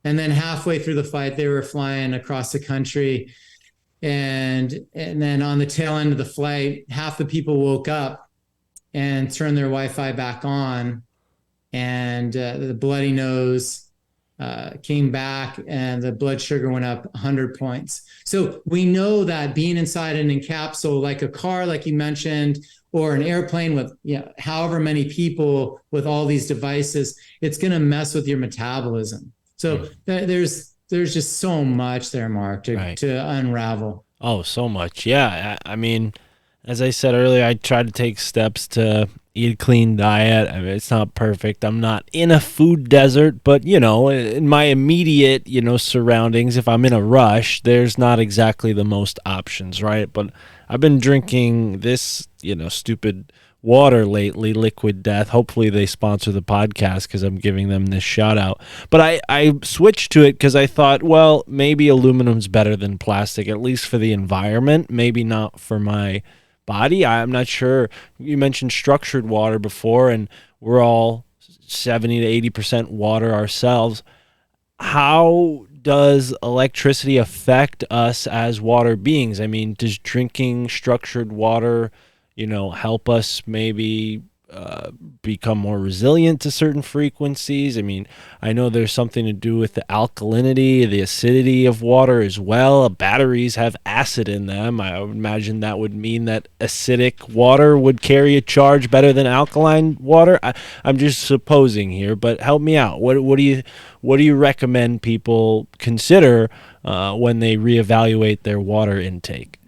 And then halfway through the flight, they were flying across the country. And then on the tail end of the flight, half the people woke up and turned their Wi-Fi back on. And the bloody nose came back, and the blood sugar went up 100 points. So we know that being inside an encapsule, like a car, like you mentioned, or an airplane with however many people with all these devices, it's going to mess with your metabolism. So there's just so much there, Mark, to unravel.
Oh, so much. Yeah. I mean, as I said earlier, I try to take steps to eat a clean diet. I mean, it's not perfect. I'm not in a food desert, but in my immediate, surroundings, if I'm in a rush, there's not exactly the most options, right? But I've been drinking this, stupid water lately, Liquid Death. Hopefully they sponsor the podcast because I'm giving them this shout out. But I switched to it because I thought, well, maybe aluminum's better than plastic, at least for the environment, maybe not for my body. I'm not sure. You mentioned structured water before, and we're all 70 to 80% water ourselves. How does electricity affect us as water beings? I mean, does drinking structured water, help us maybe become more resilient to certain frequencies? I mean, I know there's something to do with the alkalinity, the acidity of water as well. Batteries have acid in them. I would imagine that would mean that acidic water would carry a charge better than alkaline water. I'm just supposing here, but help me out. What do you recommend people consider when they reevaluate their water intake?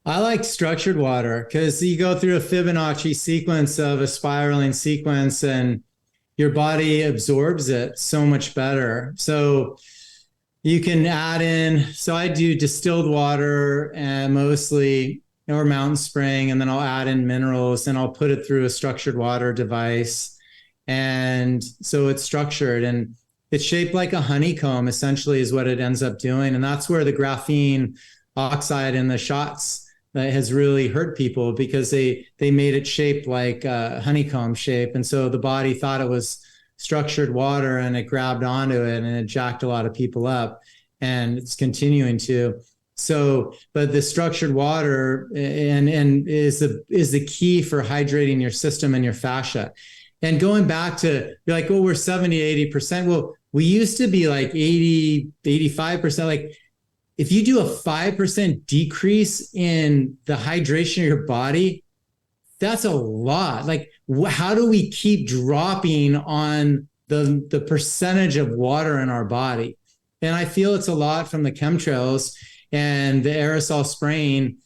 I like structured water because you go through a Fibonacci sequence of a spiraling sequence, and your body absorbs it so much better. So you can add in, so I do distilled water and mostly, or mountain spring, and then I'll add in minerals and I'll put it through a structured water device. And so it's structured and it's shaped like a honeycomb, essentially, is what it ends up doing. And that's where the graphene oxide in the shots that has really hurt people, because they made it shaped like a honeycomb shape. And so the body thought it was structured water, and it grabbed onto it, and it jacked a lot of people up, and it's continuing to. So, but the structured water and is the key for hydrating your system and your fascia. And going back to, you're like, oh, we're 70, 80%. Well, we used to be like 80, 85%. Like, if you do a 5% decrease in the hydration of your body, that's a lot. Like, how do we keep dropping on the percentage of water in our body? And I feel it's a lot from the chemtrails and the aerosol spraying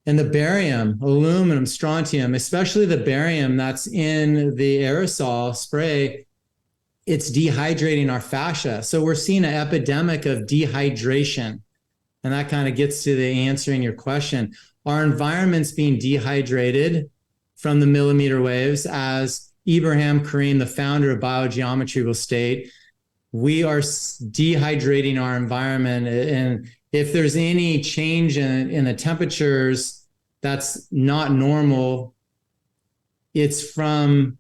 and the barium, aluminum, strontium, especially the barium that's in the aerosol spray. It's dehydrating our fascia. So we're seeing an epidemic of dehydration. And that kind of gets to the answering your question. Our environment's being dehydrated from the millimeter waves. As Ibrahim Karim, the founder of biogeometry, will state, we are dehydrating our environment. And if there's any change in the temperatures that's not normal, it's from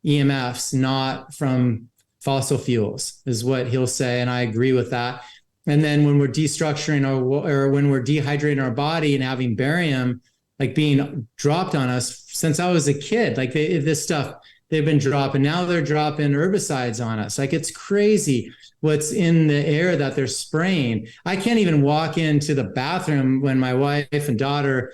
EMFs, not from fossil fuels, is what he'll say. And I agree with that. And then when we're destructuring or when we're dehydrating our body and having barium, like being dropped on us since I was a kid, like this stuff they've been dropping. Now they're dropping herbicides on us. Like, it's crazy what's in the air that they're spraying. I can't even walk into the bathroom when my wife and daughter,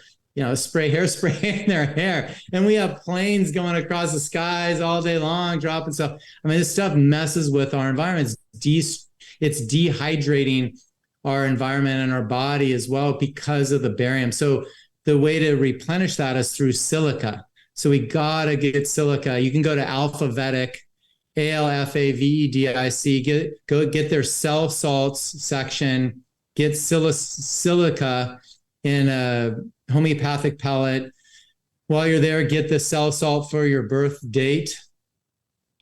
spray hairspray in their hair. And we have planes going across the skies all day long, dropping stuff. I mean, this stuff messes with our environment. It's dehydrating our environment and our body as well because of the barium. So the way to replenish that is through silica. So we gotta get silica. You can go to Alphavedic, ALFAVEDIC, get their cell salts section, get silica in a homeopathic pellet. While you're there, get the cell salt for your birth date,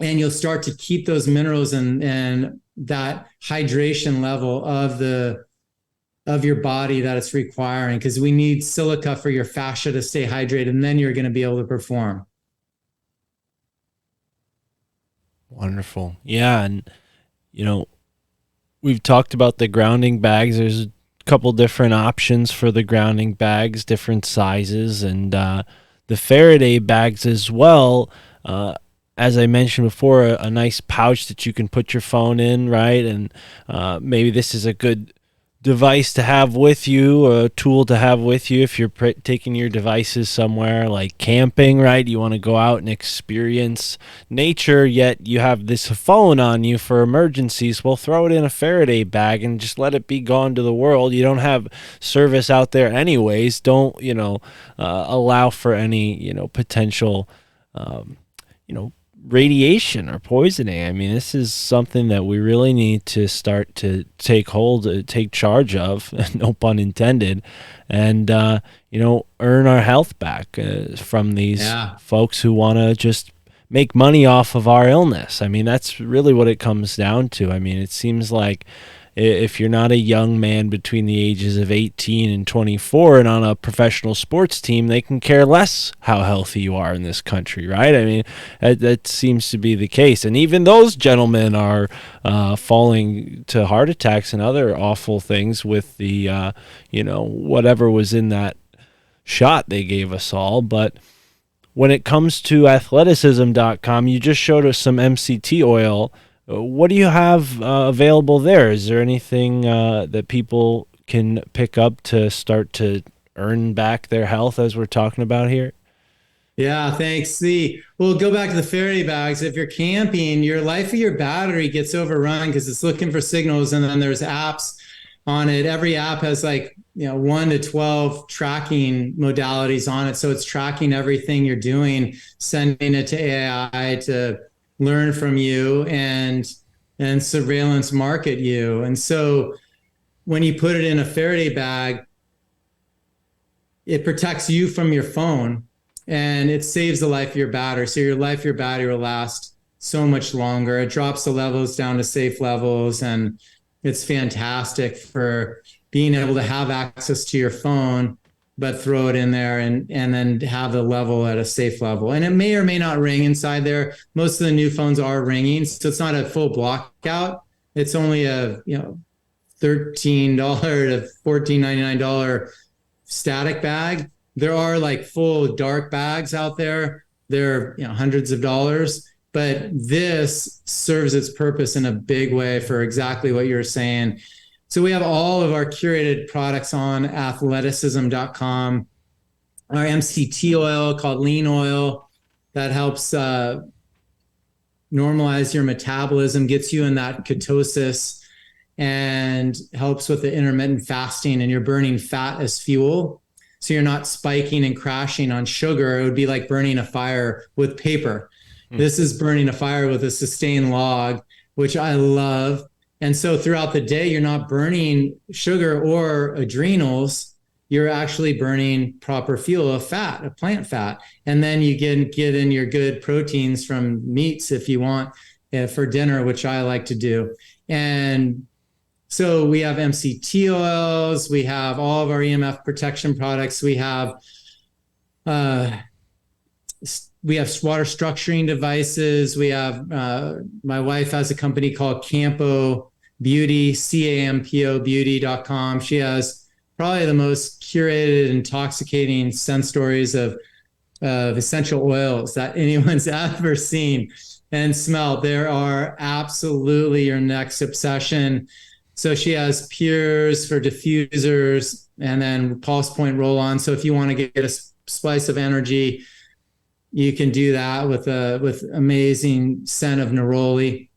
and you'll start to keep those minerals and that hydration level of your body that it's requiring, because we need silica for your fascia to stay hydrated, and then you're going to be able to perform.
Wonderful. Yeah. And, we've talked about the grounding bags. There's a couple different options for the grounding bags, different sizes, and the Faraday bags as well. As I mentioned before, a nice pouch that you can put your phone in, right? And maybe this is a good device to have with you, a tool to have with you if you're taking your devices somewhere like camping, right? You want to go out and experience nature, yet you have this phone on you for emergencies. Well, throw it in a Faraday bag and just let it be gone to the world. You don't have service out there anyways. Don't allow for any potential radiation or poisoning. I mean, this is something that we really need to start to take charge of, no pun intended, and earn our health back from these folks who want to just make money off of our illness. I mean, that's really what it comes down to. I mean, it seems like if you're not a young man between the ages of 18 and 24 and on a professional sports team, they can care less how healthy you are in this country, right? I mean, that seems to be the case. And even those gentlemen are falling to heart attacks and other awful things with the, whatever was in that shot they gave us all. But when it comes to athleticism.com, you just showed us some MCT oil. What do you have available there? Is there anything that people can pick up to start to earn back their health as we're talking about here?
Yeah, thanks. We'll go back to the Faraday bags. If you're camping, your life of your battery gets overrun because it's looking for signals, and then there's apps on it. Every app has 1 to 12 tracking modalities on it. So it's tracking everything you're doing, sending it to AI to learn from you and surveillance market you. And so when you put it in a Faraday bag, it protects you from your phone and it saves the life of your battery. So your battery will last so much longer. It drops the levels down to safe levels, and it's fantastic for being able to have access to your phone, but throw it in there and then have the level at a safe level. And it may or may not ring inside there. Most of the new phones are ringing, so it's not a full blockout. It's only a $13 to $14.99 static bag. There are full dark bags out there. They're hundreds of dollars, but this serves its purpose in a big way for exactly what you're saying. So we have all of our curated products on athleticism.com. Our MCT oil called lean oil that helps normalize your metabolism, gets you in that ketosis, and helps with the intermittent fasting, and you're burning fat as fuel. So you're not spiking and crashing on sugar. It would be like burning a fire with paper. This is burning a fire with a sustained log, which I love. And so throughout the day, you're not burning sugar or adrenals. You're actually burning proper fuel of fat, of plant fat. And then you get in your good proteins from meats if you want for dinner, which I like to do. And so we have MCT oils. We have all of our EMF protection products. We have we have water structuring devices. We have, my wife has a company called Campo Beauty, CAMPO beauty.com. She has probably the most curated, intoxicating scent stories of essential oils that anyone's ever seen and smelled. There are absolutely your next obsession. So she has Pures for diffusers, and then Pulse Point roll-on. So if you want to get a splice of energy, you can do that with amazing scent of neroli,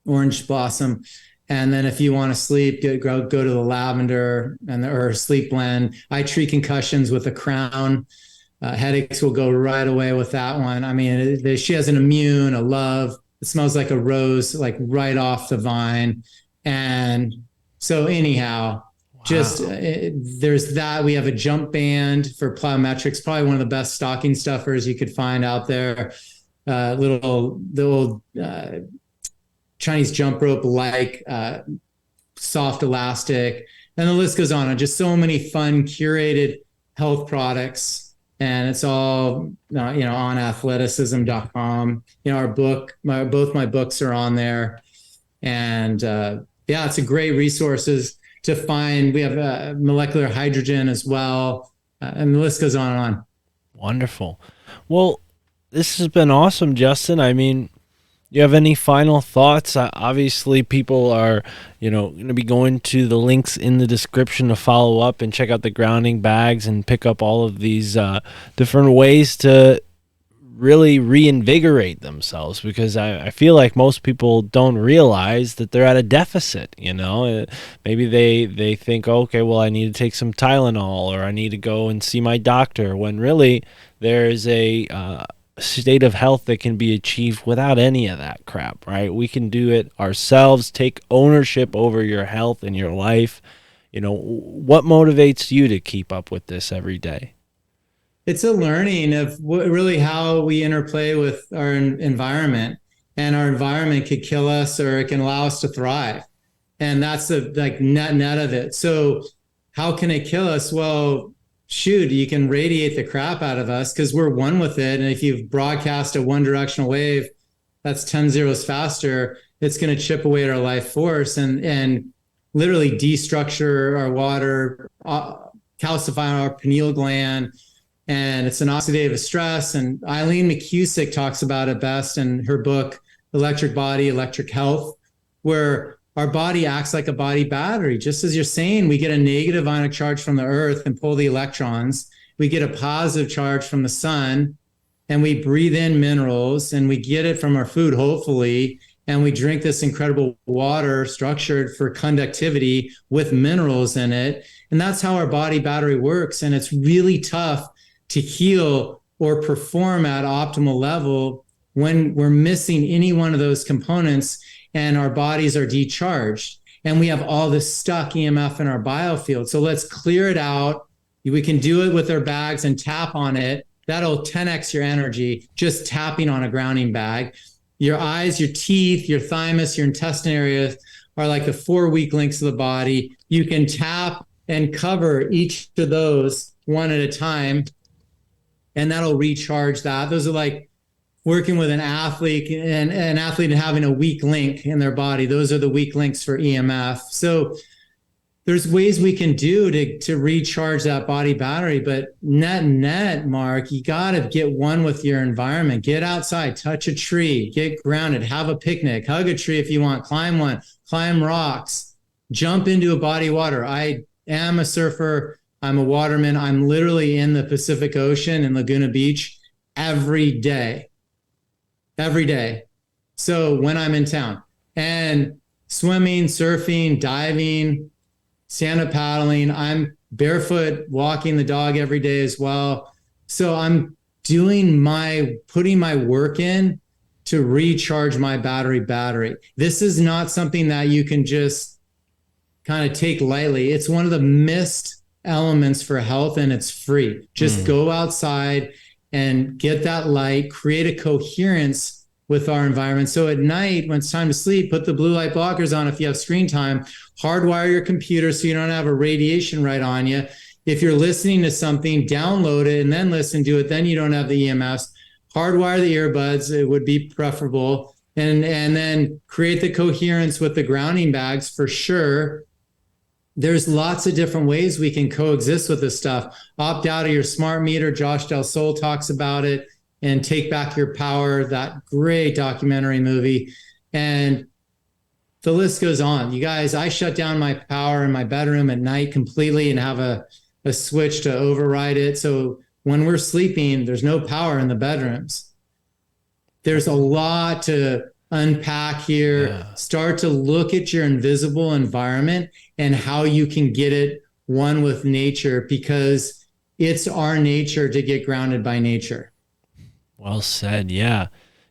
orange blossom. And then if you want to sleep, go to the lavender or sleep blend. I treat concussions with a Crown. Headaches will go right away with that one. I mean, she has an Immune, a Love. It smells like a rose, like right off the vine. And so anyhow, just there's that. We have a jump band for plyometrics, probably one of the best stocking stuffers you could find out there. The old Chinese jump rope like soft elastic, and the list goes on. Just so many fun curated health products, and it's all on athleticism.com. Our book, both my books are on there, and it's a great resources to find. We have molecular hydrogen as well, and the list goes on and on.
Wonderful. Well, this has been awesome, Justin. I mean, you have any final thoughts? Obviously, people are, going to be going to the links in the description to follow up and check out the grounding bags and pick up all of these different ways to really reinvigorate themselves, because I feel like most people don't realize that they're at a deficit. Maybe they think, okay, well, I need to take some Tylenol, or I need to go and see my doctor, when really there's a state of health that can be achieved without any of that crap, right? We can do it ourselves. Take ownership over your health and your life. What motivates you to keep up with this every day?
It's a learning of really how we interplay with our environment, and our environment could kill us or it can allow us to thrive. And that's the net of it. So how can it kill us? Well, shoot, you can radiate the crap out of us because we're one with it. And if you broadcast a one directional wave that's 10 zeros faster, it's going to chip away at our life force and literally destructure our water, calcify our pineal gland. And it's an oxidative stress. And Eileen McCusick talks about it best in her book, Electric Body, Electric Health, where our body acts like a body battery. Just as you're saying, we get a negative ionic charge from the earth and pull the electrons. We get a positive charge from the sun, and we breathe in minerals, and we get it from our food, hopefully. And we drink this incredible water structured for conductivity with minerals in it. And that's how our body battery works. And it's really tough to heal or perform at optimal level when we're missing any one of those components and our bodies are decharged, and we have all this stuck EMF in our biofield. So let's clear it out. We can do it with our bags and tap on it. That'll 10x your energy, just tapping on a grounding bag. Your eyes, your teeth, your thymus, your intestine areas are like the 4 weak links of the body. You can tap and cover each of those one at a time, and that'll recharge that. Those are like working with an athlete and an athlete having a weak link in their body. Those are the weak links for EMF. So there's ways we can do to recharge that body battery, but net, Mark, you got to get one with your environment. Get outside, touch a tree, get grounded, have a picnic, hug a tree if you want, climb one, climb rocks, jump into a body of water. I am a surfer. I'm a waterman. I'm literally in the Pacific Ocean in Laguna Beach every day. So when I'm in town, and swimming, surfing, diving, stand-up paddling, I'm barefoot walking the dog every day as well. So I'm putting my work in to recharge my battery. This is not something that you can just kind of take lightly. It's one of the missed elements for health, and it's free. Just go outside and get that light, create a coherence with our environment. So at night, when it's time to sleep, put the blue light blockers on if you have screen time, hardwire your computer so you don't have a radiation right on you. If you're listening to something, download it and then listen to it. Then you don't have the EMFs. hardwire the earbuds. It would be preferable. And then create the coherence with the grounding bags for sure. There's lots of different ways we can coexist with this stuff. Opt out of your smart meter. Josh Del Sol talks about it. And Take Back Your Power, that great documentary movie. And the list goes on. You guys, I shut down my power in my bedroom at night completely and have a switch to override it. So when we're sleeping, there's no power in the bedrooms. There's a lot to unpack here. Yeah. Start to look at your invisible environment and how you can get it one with nature, because it's our nature to get grounded by nature.
Well said. Yeah.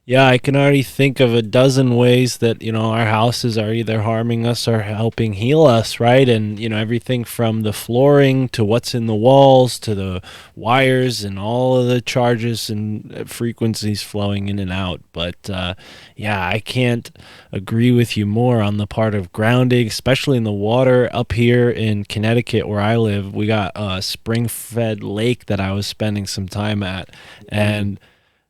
Yeah, I can already think of a dozen ways that, our houses are either harming us or helping heal us, right? And, everything from the flooring to what's in the walls to the wires and all of the charges and frequencies flowing in and out. But, yeah, I can't agree with you more on the part of grounding, especially in the water. Up here in Connecticut where I live, we got a spring-fed lake that I was spending some time at, and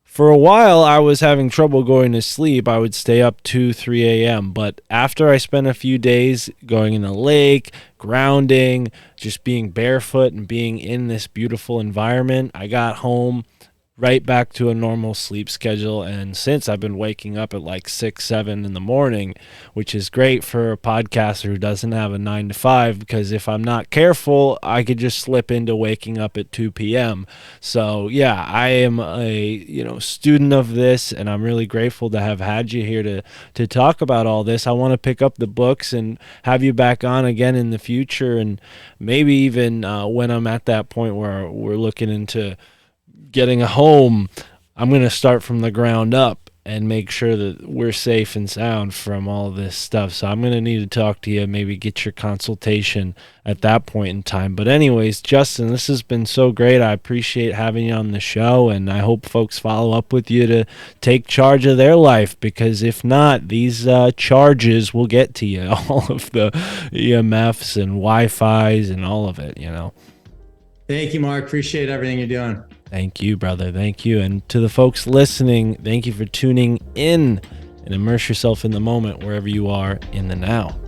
for a while, I was having trouble going to sleep. I would stay up 2, 3 a.m. But after I spent a few days going in the lake, grounding, just being barefoot and being in this beautiful environment, I got home right back to a normal sleep schedule. And since I've been waking up at like 6, 7 in the morning, which is great for a podcaster who doesn't have a 9 to 5, because if I'm not careful, I could just slip into waking up at 2 p.m. So yeah, I am a student of this, and I'm really grateful to have had you here to talk about all this. I want to pick up the books and have you back on again in the future, and maybe even when I'm at that point where we're looking into getting a home, I'm going to start from the ground up and make sure that we're safe and sound from all this stuff. So I'm going to need to talk to you, maybe get your consultation at that point in time. But anyways, Justin, this has been so great. I appreciate having you on the show, and I hope folks follow up with you to take charge of their life, because if not, these charges will get to you, all of the EMFs and Wi-Fis and all of it,
Thank you, Mark. Appreciate everything you're doing.
Thank you, brother. Thank you. And to the folks listening, thank you for tuning in, and immerse yourself in the moment wherever you are in the now.